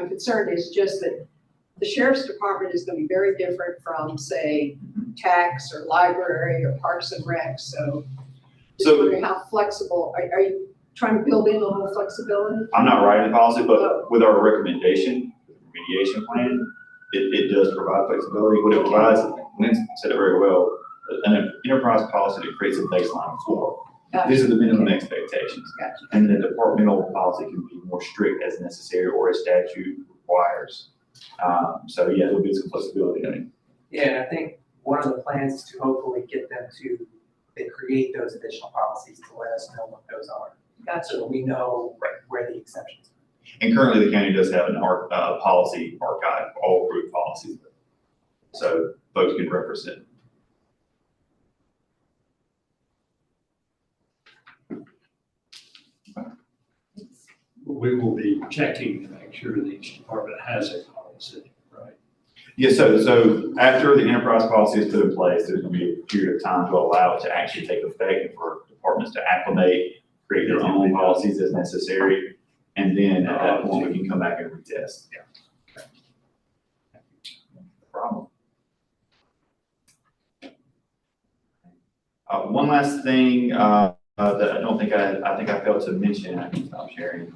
concern is just that the sheriff's department is gonna be very different from, say, tax or library or parks and rec, so just So- wondering how flexible, are you trying to build in a little flexibility? I'm not writing the policy, but with our recommendation, remediation plan, it does provide flexibility. What it provides, Lynn said it very well, an enterprise policy that creates a baseline floor. These are the minimum expectations. Gotcha. And the departmental policy can be more strict as necessary or as statute requires. So yeah, there'll be some flexibility in it. Yeah, and I think one of the plans is to hopefully get them to, they create those additional policies to let us know what those are. So that we know where the exceptions are. And currently, the county does have an policy archive, all approved policies. So folks can reference it. We will be checking to make sure that each department has a policy, right? Yes, so after the enterprise policy is put in place, there's going to be a period of time to allow it to actually take effect and for departments to acclimate, create their own policies as necessary. And then at that point, we can come back and retest. Yeah. Okay. No problem. One last thing that I don't think I think I failed to mention, I can stop sharing,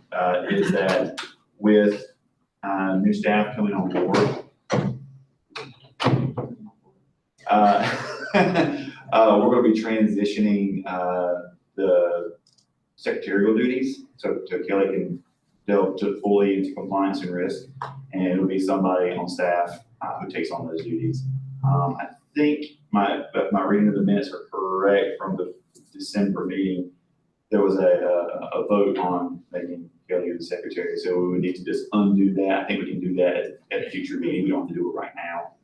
is that with new staff coming on board, we're going to be transitioning the secretarial duties, so Kelly can delve fully into compliance and risk, and it'll be somebody on staff who takes on those duties. I think my reading of the minutes are correct from the December meeting. There was a vote on making Kelly the secretary, so we would need to just undo that. I think we can do that at a future meeting. We don't have to do it right now.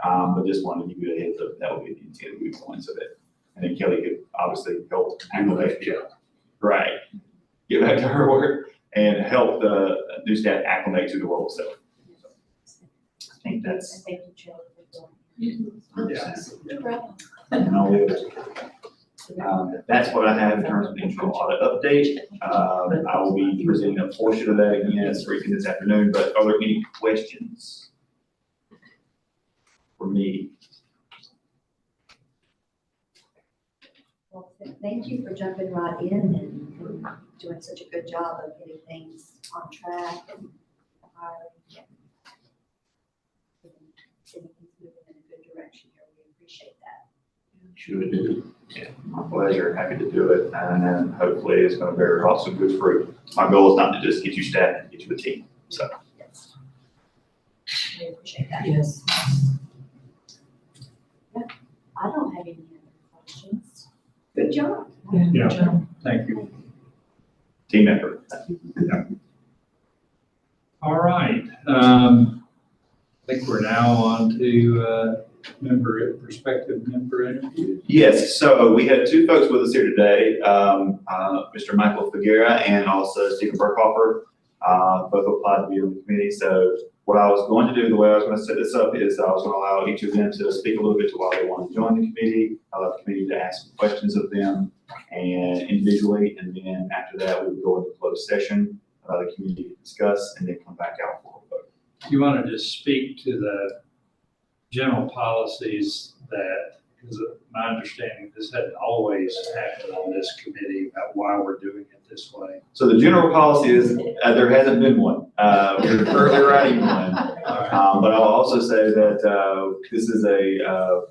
But just wanted to give you a heads up. That would be the intent we points of it. And then Kelly could obviously help handle that. Right. Get back to her work and help the new staff acclimate to the role. So I think that's. Thank you, Chair, for doing. That's what I have in terms of the internal audit update. I will be presenting a portion of that again as briefing this afternoon, but are there any questions for me? Well, thank you for jumping right in and doing such a good job of getting things on track and getting things moving in a good direction here. We appreciate that. Sure do. Yeah, my pleasure. Happy to do it. And hopefully it's going to bear lots of good fruit. My goal is not to just get you staff, get you a team. So. Yes. We appreciate that. Yes. I don't have any other questions. Good job. Yeah, Yeah. good job. Thank you. Team effort. All right. I think we're now on to prospective member interviews. Yes, so we had two folks with us here today, Mr. Michael Figuera and also Stephen Burkhofer. Both applied to be on the committee. So what I was going to do, the way I was going to set this up is I was going to allow each of them to speak a little bit to why they want to join the committee, allow the committee to ask some questions of them and individually, and then after that we would go into closed session, allow the committee to discuss, and then come back out for a vote. You want to just speak to the general policies that, because my understanding, this hadn't always happened on this committee about why we're doing it this way. So the general policy is there hasn't been one. We're currently writing one. But I'll also say that this is a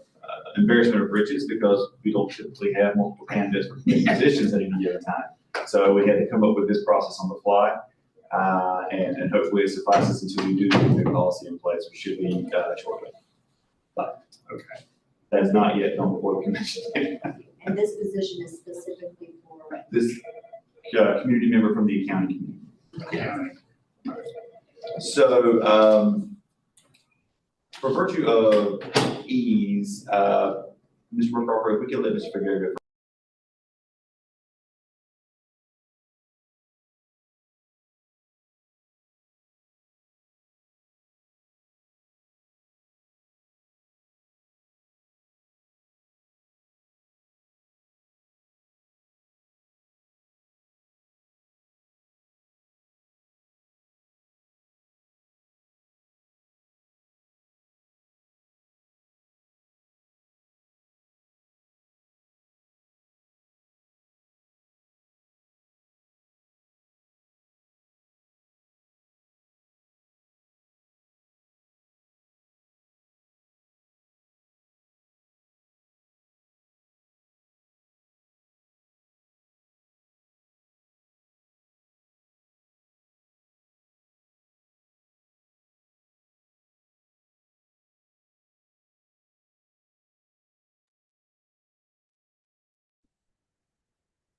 embarrassment of riches because we don't typically have multiple candidates for positions at any given time. So we had to come up with this process on the fly. And hopefully it suffices until we do the new policy in place, which should be shortly. But Okay. that's not yet done before the commission. And this position is specifically for. This community member from the accounting community. Yeah. So, for virtue of ease, Mr. Brookoff, if we could let Mr. Figueroa go.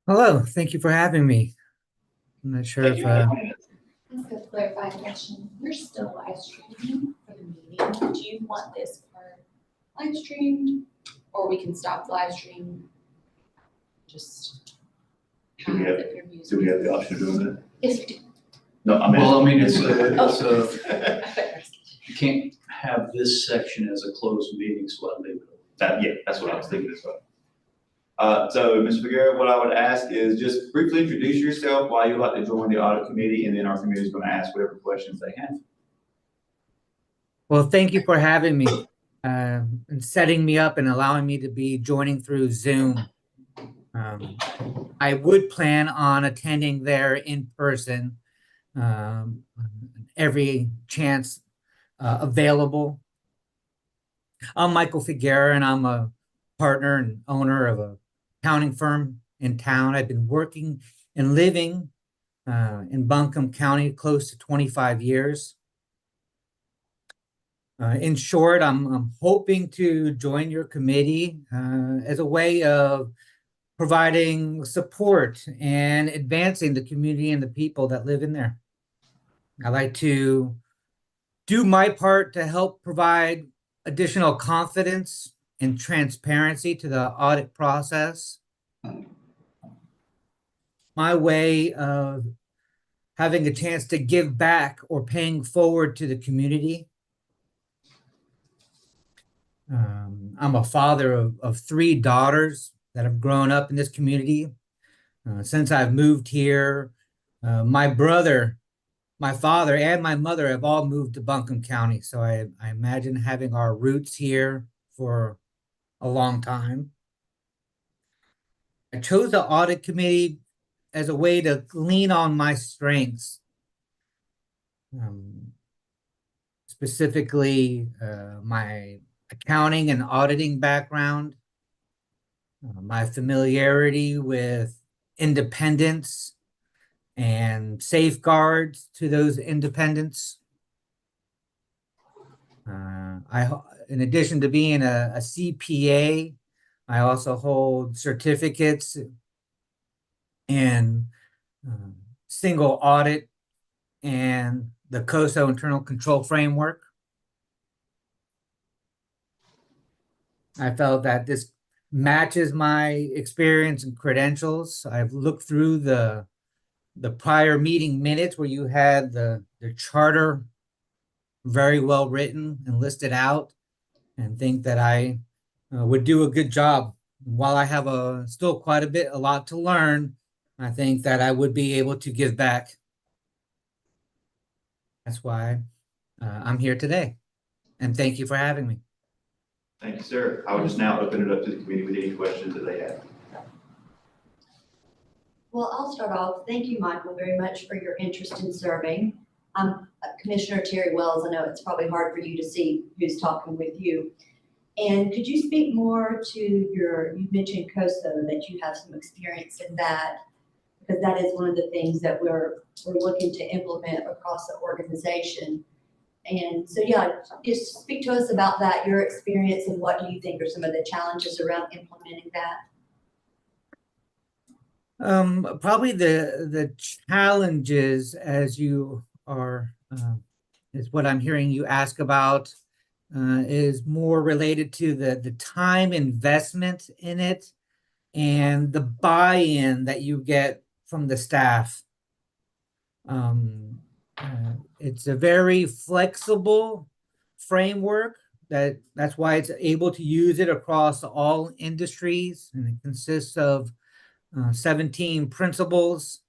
Hello, thank you for having me. I'm not sure if, Just a clarifying question, you're still live streaming for the meeting, do you want this part live streamed? Or we can stop live stream? Just. Do we have- if you're using- Do we have the option of doing that? Yes, we do. No, I mean. Well, I mean, it's Oh. you can't have this section as a closed meeting, so I'll leave it. Yeah, that's what I was thinking as well. So, Mr. Figueroa, what I would ask is just briefly introduce yourself, why you'd like to join the audit committee, and then our committee is going to ask whatever questions they have. well, thank you for having me and setting me up and allowing me to be joining through Zoom. I would plan on attending there in person every chance available. I'm Michael Figueroa, and I'm a partner and owner of a accounting firm in town. I've been working and living in Buncombe County close to 25 years. In short, I'm hoping to join your committee as a way of providing support and advancing the community and the people that live in there. I like to do my part to help provide additional confidence and transparency to the audit process. My way of having a chance to give back or paying forward to the community. I'm a father of 3 daughters that have grown up in this community. Since I've moved here, my brother, my father, and my mother have all moved to Buncombe County. So I imagine having our roots here for a long time. I chose the audit committee as a way to lean on my strengths. Specifically, my accounting and auditing background, my familiarity with independence and safeguards to those independence. In addition to being a CPA, I also hold certificates in single audit and the COSO internal control framework. I felt that this matches my experience and credentials. I've looked through the prior meeting minutes where you had the charter very well written and listed out, and think that I would do a good job. While I have still quite a lot to learn, I think that I would be able to give back. That's why I'm here today. And thank you for having me. Thank you, sir. I will just now open it up to the committee with any questions that they have. Well, I'll start off. Thank you, Michael, very much for your interest in serving. I'm Commissioner Terry Wells. I know it's probably hard for you to see who's talking with you. And could you speak more to you mentioned COSO, that you have some experience in that, because that is one of the things that we're looking to implement across the organization. And so, yeah, just speak to us about that, your experience, and what do you think are some of the challenges around implementing that? Probably the challenges, as you are, is what I'm hearing you ask about, is more related to the time investment in it and the buy-in that you get from the staff. It's a very flexible framework that's why it's able to use it across all industries, and it consists of 17 principles.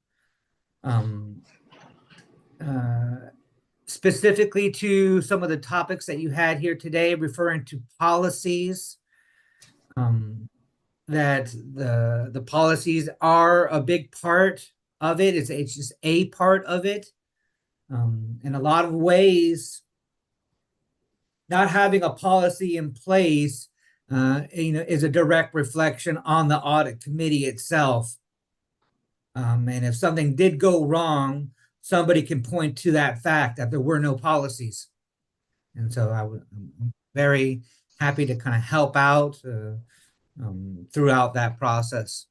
Um, Specifically to some of the topics that you had here today, referring to policies, that the policies are a big part of it. It's just a part of it. In a lot of ways, not having a policy in place, is a direct reflection on the audit committee itself. And if something did go wrong, somebody can point to that fact that there were no policies. And so I'm very happy to kind of help out throughout that process.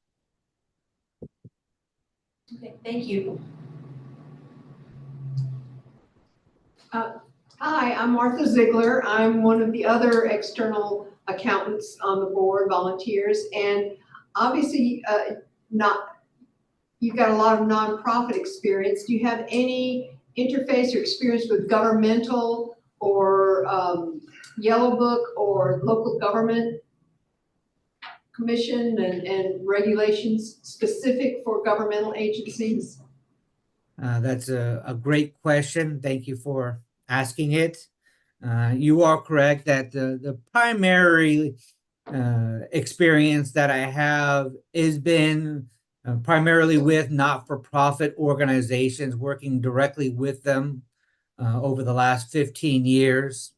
Okay, thank you. Hi, I'm Martha Ziegler. I'm one of the other external accountants on the board, volunteers, and obviously you've got a lot of nonprofit experience. Do you have any interface or experience with governmental or Yellow Book or local government commission and regulations specific for governmental agencies? That's a great question. Thank you for asking it. You are correct that the primary experience that I have has been primarily with not-for-profit organizations, working directly with them over the last 15 years.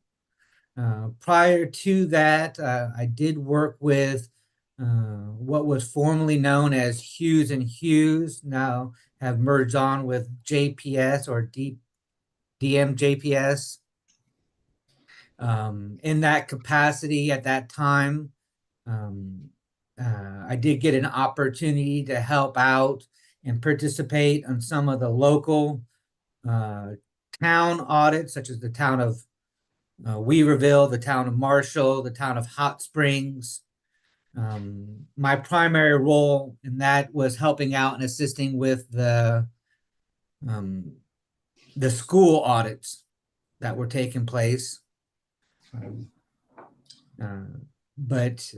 Prior to that, I did work with what was formerly known as Hughes and Hughes, now have merged on with JPS or DMJPS. In that capacity at that time, I did get an opportunity to help out and participate on some of the local town audits, such as the town of Weaverville, the town of Marshall, the town of Hot Springs. My primary role in that was helping out and assisting with the school audits that were taking place. But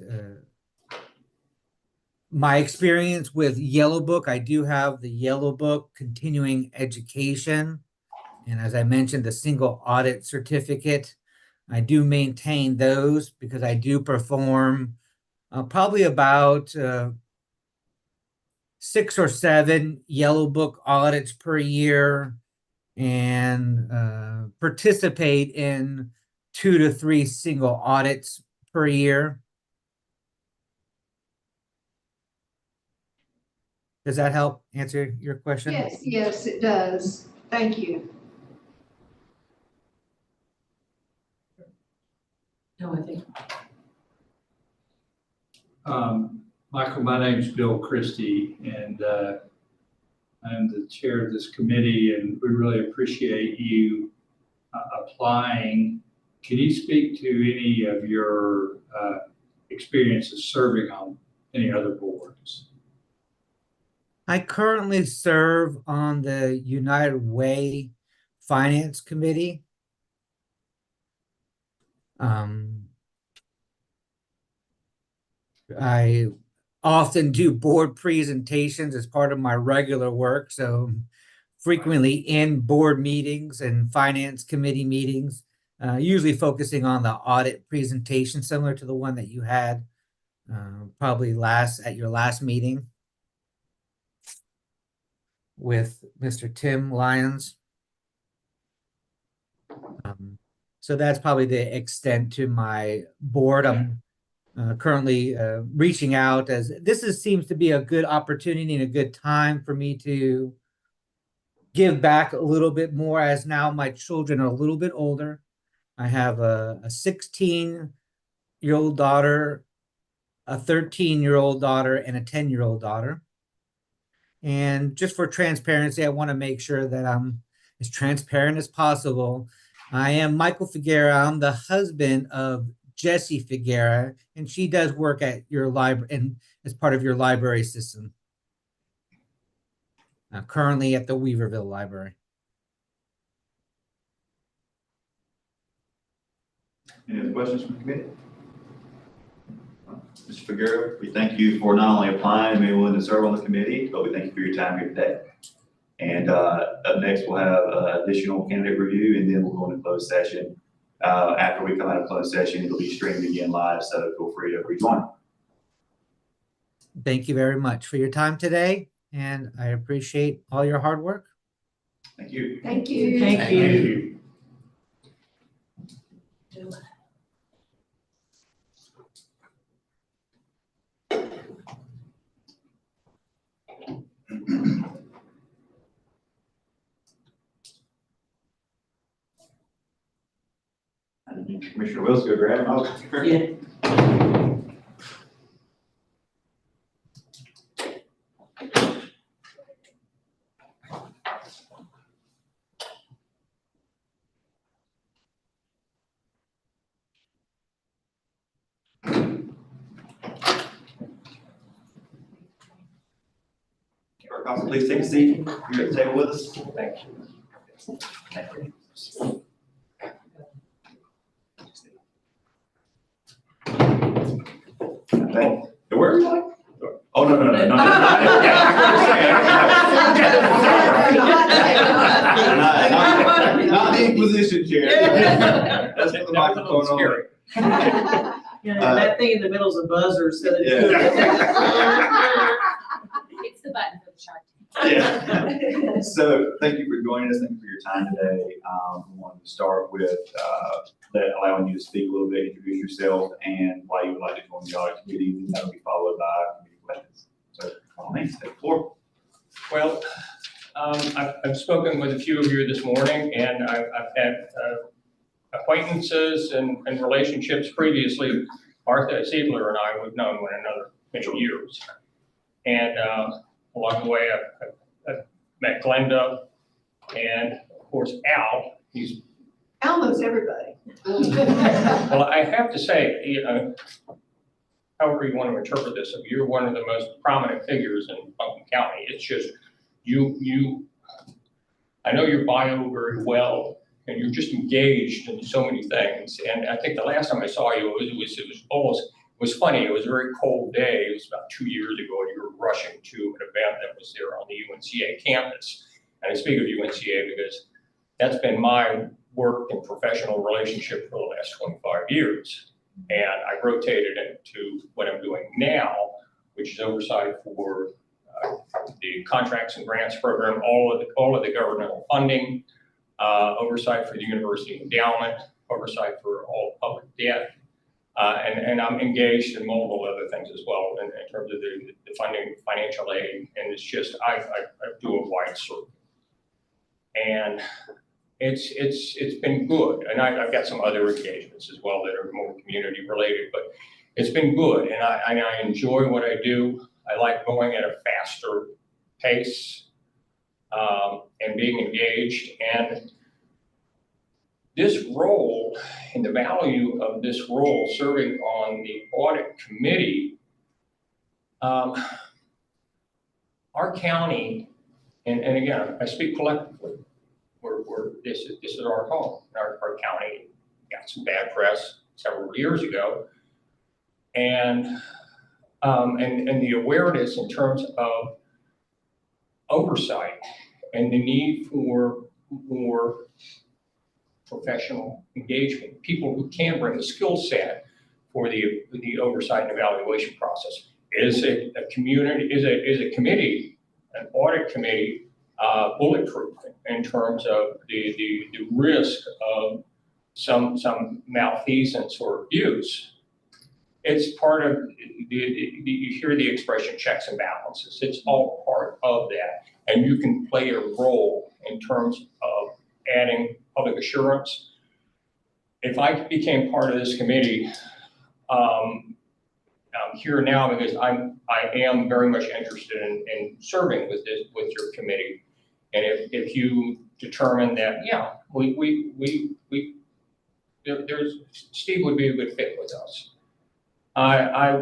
my experience with Yellow Book, I do have the Yellow Book continuing education. And as I mentioned, the single audit certificate, I do maintain those because I do perform probably about 6 or 7 Yellow Book audits per year, and participate in 2 to 3 single audits per year. Does that help answer your question? Yes, it does. Thank you. No, I think. Michael, my name is Bill Christie, and I'm the chair of this committee, and we really appreciate you applying. Can you speak to any of your experiences serving on any other boards? I currently serve on the United Way Finance Committee. I often do board presentations as part of my regular work, so frequently in board meetings and finance committee meetings, usually focusing on the audit presentation, similar to the one that you had probably at your last meeting with Mr. Tim Lyons. So that's probably the extent to my board. I'm currently reaching out, as seems to be a good opportunity and a good time for me to give back a little bit more, as now my children are a little bit older. I have a 16-year-old daughter, a 13-year-old daughter, and a 10-year-old daughter. And just for transparency, I want to make sure that I'm as transparent as possible. I am Michael Figuera. I'm the husband of Jessie Figuera, and she does work at your library and as part of your library system. Currently at the Weaverville Library. Any other questions from the committee? Mr. Figueroa, we thank you for not only applying and being willing to serve on the committee, but we thank you for your time here today. And up next, we'll have additional candidate review, and then we'll go into closed session. After we come out of closed session, it'll be streamed again live, so feel free to rejoin. Thank you very much for your time today, and I appreciate all your hard work. Thank you. Thank you. Thank you. Commissioner Wills, go grab him. Yeah. Council, please take a seat. You're at the table with us. Thank you. Thank you. Where are you going? Oh, no. Not the Inquisition chair. That's what the microphone on. Yeah, that thing in the middle is a buzzer, so that It's the button for the shark. Yeah. So thank you for joining us. Thank you for your time today. We wanted to start with allowing you to speak a little bit, introduce yourself, and why you would like to join the audit committee. And that will be followed by committee questions. So, by all means, take the floor. Well, I've spoken with a few of you this morning, and I've had acquaintances and relationships previously. Martha Siedler and I, we've known one another many years. And along the way, I've met Glenda, and of course, Al. Al knows everybody. Well, I have to say, however you want to interpret this, you're one of the most prominent figures in Buncombe County. It's just, I know your bio very well, and you're just engaged in so many things. And I think the last time I saw you, it was funny. It was a very cold day. It was about 2 years ago, and you were rushing to an event that was there on the UNCA campus. And I speak of UNCA because that's been my work and professional relationship for the last 25 years. And I rotated into what I'm doing now, which is oversight for the contracts and grants program, all of the governmental funding, oversight for the university endowment, oversight for all public debt. And I'm engaged in multiple other things as well in terms of the funding, financial aid, and it's just, I do a wide circle. And it's been good, and I've got some other engagements as well that are more community related, but it's been good, and I enjoy what I do. I like going at a faster pace and being engaged, and this role and the value of this role serving on the audit committee, our county, and again, I speak collectively, this is our home. Our county got some bad press several years ago, and the awareness in terms of oversight and the need for more professional engagement, people who can bring the skill set for the oversight and evaluation process. Is a committee, an audit committee, bulletproof in terms of the risk of some malfeasance or abuse? It's part of you hear the expression checks and balances. It's all part of that, and you can play a role in terms of adding public assurance. If I became part of this committee, I'm here now because I am very much interested in serving with your committee. And if you determine that, yeah, we Steve would be a good fit with us. I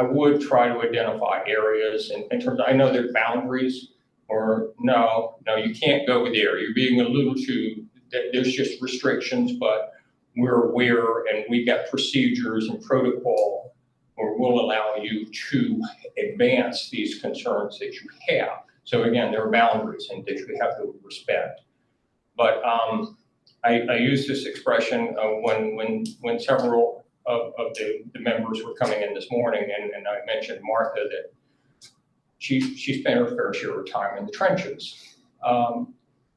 would try to identify areas in terms of, I know there are boundaries, or no, you can't go there. You're being a little too, there's just restrictions, but we're aware and we got procedures and protocol or will allow you to advance these concerns that you have. So again, there are boundaries and that you have to respect. But I use this expression when several of the members were coming in this morning, and I mentioned Martha that she spent her fair share of time in the trenches.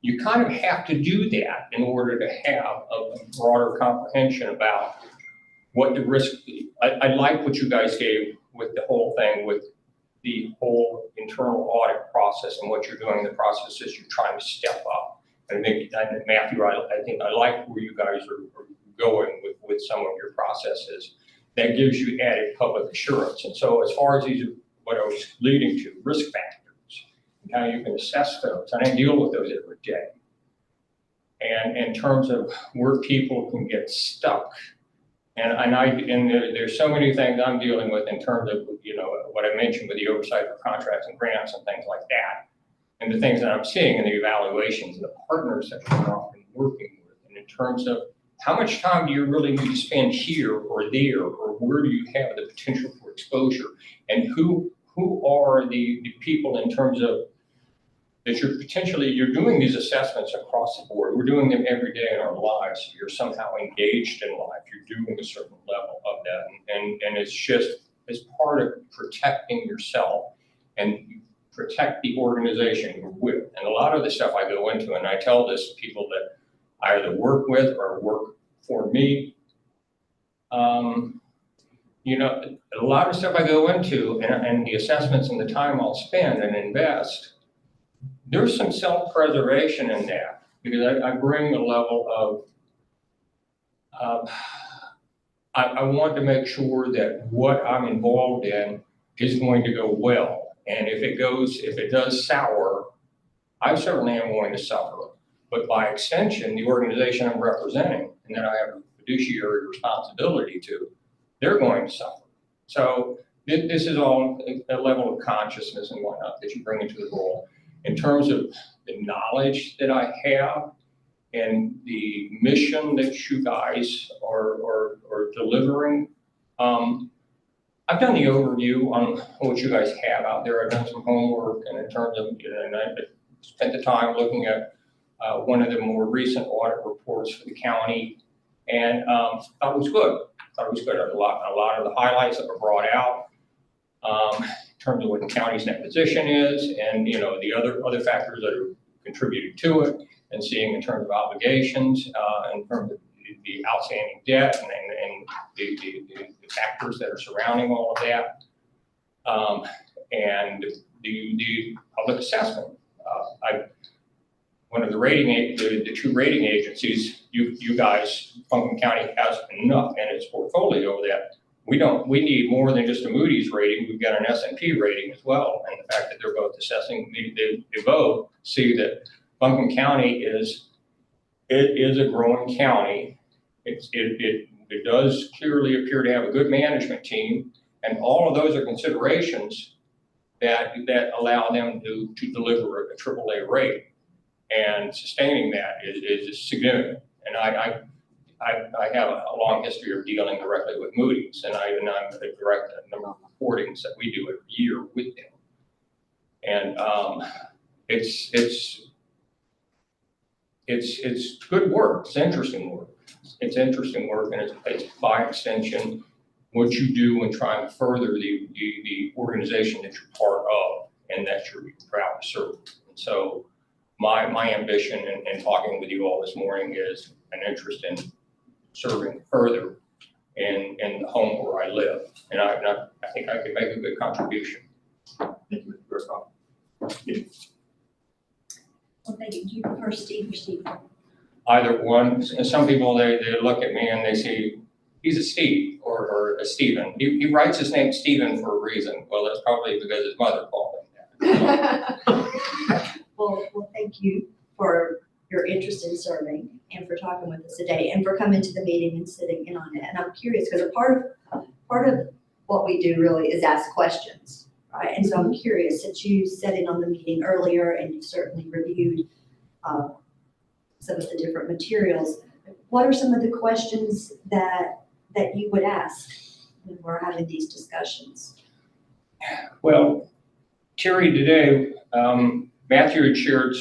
You kind of have to do that in order to have a broader comprehension about what the risk. I like what you guys gave with the whole thing, with the whole internal audit process and what you're doing in the process is you're trying to step up. And Matthew, I think I like where you guys are going with some of your processes. That gives you added public assurance. And so as far as these, what I was leading to, risk factors, and how you can assess those, and I deal with those every day. And in terms of where people can get stuck, and there's so many things I'm dealing with in terms of, what I mentioned with the oversight for contracts and grants and things like that, and the things that I'm seeing in the evaluations and the partners that we're often working with, and in terms of how much time do you really need to spend here or there, or where do you have the potential for exposure, and who are the people in terms of that you're doing these assessments across the board. We're doing them every day in our lives. You're somehow engaged in life. You're doing a certain level of that. And it's just as part of protecting yourself and protect the organization you're with. And a lot of the stuff I go into, and I tell this to people that I either work with or work for me, a lot of stuff I go into and the assessments and the time I'll spend and invest, there's some self-preservation in that, because I bring a level of, I want to make sure that what I'm involved in is going to go well. And if it does sour, I certainly am going to suffer. But by extension, the organization I'm representing, and that I have a fiduciary responsibility to, they're going to suffer. So this is all a level of consciousness and whatnot that you bring into the role. In terms of the knowledge that I have and the mission that you guys are delivering, I've done the overview on what you guys have out there. I've done some homework, and in terms of, and I spent the time looking at one of the more recent audit reports for the county, and thought it was good. A lot of the highlights that were brought out. In terms of what the county's net position is, and the other factors that are contributing to it, and seeing in terms of obligations, in terms of the outstanding debt, and the factors that are surrounding all of that, and the public assessment. One of the two rating agencies, you guys, Buncombe County has enough in its portfolio that we need more than just a Moody's rating. We've got an S&P rating as well. And the fact that they're both assessing, they both see that Buncombe County is a growing county. It does clearly appear to have a good management team, and all of those are considerations that allow them to deliver a AAA rate. And sustaining that is significant. And I have a long history of dealing directly with Moody's, and I'm direct a number of reportings that we do every year with them. And it's good work. It's interesting work. It's interesting work, and it's by extension what you do in trying to further the organization that you're part of and that you're proud to serve. And so my ambition in talking with you all this morning is an interest in serving further in the home where I live. And I think I could make a good contribution. Thank you, Mr. Burkoff. Well, thank you. Do you prefer Steve or Steve? Either one. And some people, they look at me and they say, he's a Steve or a Stephen. He writes his name Stephen for a reason. Well, that's probably because his mother called him that. Well, thank you for your interest in serving and for talking talking with us today and for coming to the meeting and sitting in on it. And I'm curious, because a part of what we do really is ask questions, right? And so I'm curious, since you sat in on the meeting earlier and you certainly reviewed some of the different materials, what are some of the questions that you would ask when we're having these discussions? Well, Terry, today, Matthew had shared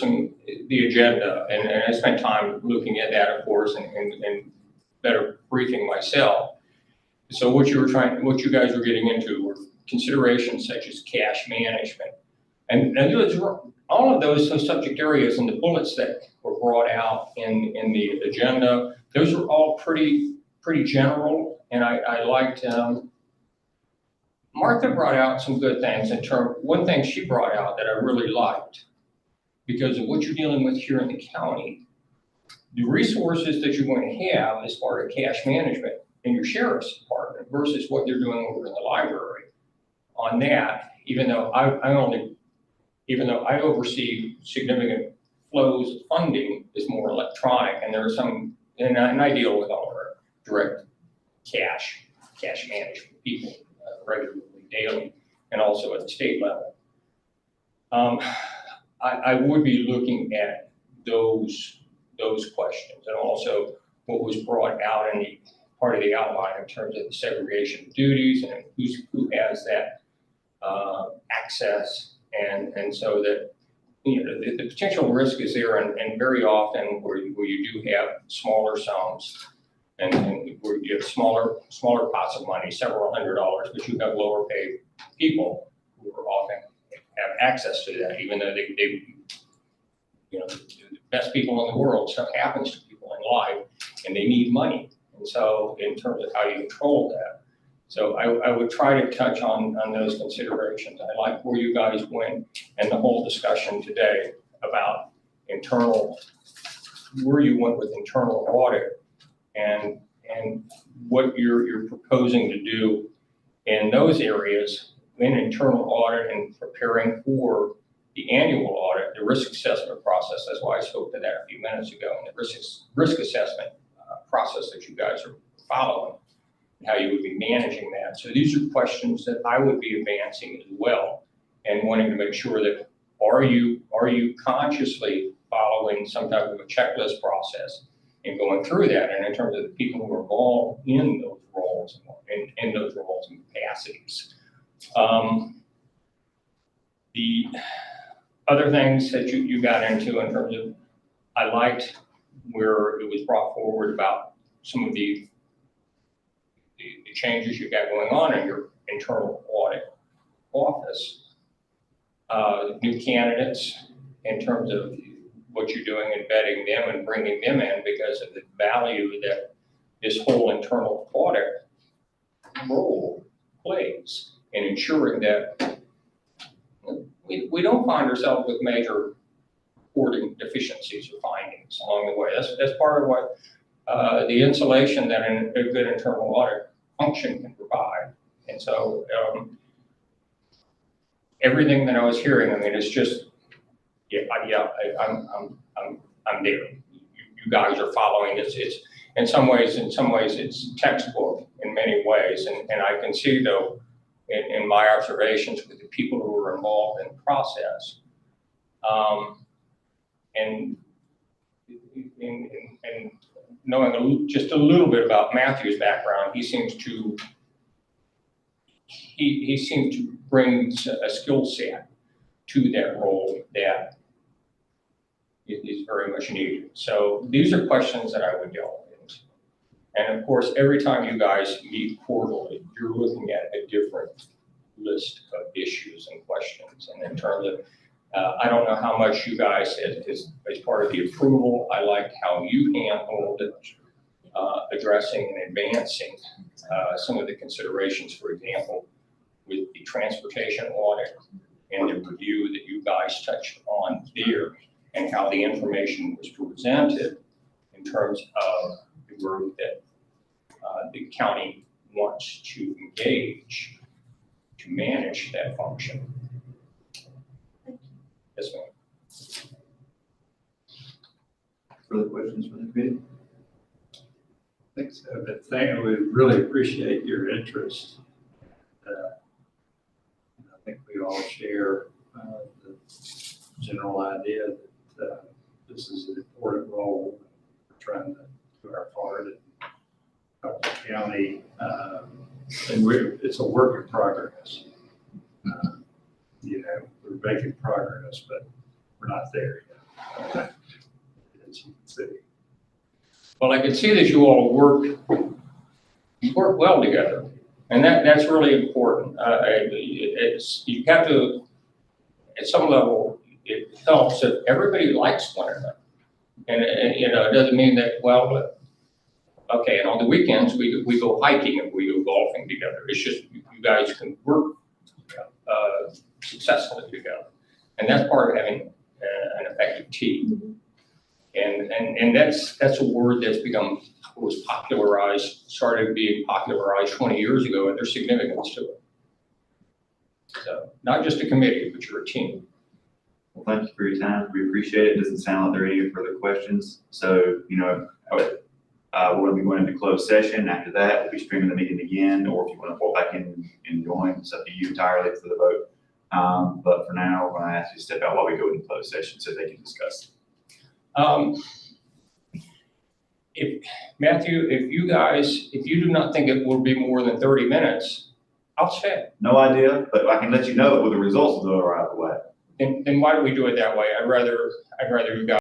the agenda, and I spent time looking at that, of course, and better briefing myself. So what you guys were getting into were considerations such as cash management. And all of those subject areas and the bullets that were brought out in the agenda, those were all pretty general, and I liked, Martha brought out some good things one thing she brought out that I really liked, because of what you're dealing with here in the county, the resources that you're going to have as part of cash management in your sheriff's department versus what they're doing over in the library. On that, even though I oversee significant flows of funding is more electronic, and there are some, and I deal with all our direct cash management people regularly, daily, and also at the state level. I would be looking at those questions, and also what was brought out in the part of the outline in terms of the segregation of duties and who has that access, and so that the potential risk is there, and very often where you do have smaller sums and where you have smaller pots of money, several $100s, but you have lower paid people who are often have access to that, even though they the best people in the world, stuff happens to people in life and they need money. And so in terms of how you control that. So I would try to touch on those considerations. I like where you guys went and the whole discussion today about where you went with internal audit and what you're proposing to do in those areas in internal audit and preparing for the annual audit, the risk assessment process. That's why I spoke to that a few minutes ago, and the risk assessment process that you guys are following, and how you would be managing that. So these are questions that I would be advancing as well, and wanting to make sure that are you consciously following some type of a checklist process and going through that, and in terms of the people who are involved in those roles and capacities. The other things that you got into in terms of, I liked where it was brought forward about some of the changes you got going on in your internal audit office. New candidates in terms of what you're doing and vetting them and bringing them in because of the value that this whole internal audit role plays in ensuring that we don't find ourselves with major reporting deficiencies or findings along the way. That's part of what the insulation that a good internal audit function can provide. And so everything that I was hearing, I mean, it's just, I'm there. You guys are following this. It's in some ways it's textbook in many ways, and I can see though in my observations with the people who are involved in the process, and knowing just a little bit about Matthew's background, he seems to bring a skill set to that role that is very much needed. So these are questions that I would delve into. And of course, every time you guys meet quarterly, you're looking at a different list of issues and questions. And in terms of, I don't know how much you guys, as part of the approval, I liked how you handled addressing and advancing some of the considerations, for example, with the transportation audit and the review that you guys touched on there, and how the information was presented in terms of the group that the county wants to engage to manage that function. Yes, ma'am. Further questions from the committee? think so, but we really appreciate your interest. I think we all share the general idea that this is an important role. We're trying to do our part and help the county, and it's a work in progress. We're making progress, but we're not there yet, as you can see. Well, I can see that you all work well together, and that's really important. You have to, at some level, it helps if everybody likes one another. And it doesn't mean that, well, okay, and on the weekends, we go hiking and we go golfing together. It's just you guys can work successfully together. And that's part of having an effective team. And that's a word that's was started being popularized 20 years ago, and there's significance to it. So not just a committee, but you're a team. Well, thank you for your time. We appreciate it. It doesn't sound like there are any further questions. So, we're going to be going into closed session. After that, we'll be streaming the meeting again, or if you want to walk back in and join, it's up to you entirely for the vote. But for now, we're going to ask you to step out while we go into closed session so they can discuss. Matthew, if you do not think it will be more than 30 minutes, I'll stay. No idea, but I can let you know what the results of the are out of the way. Then why don't we do it that way? I'd rather you guys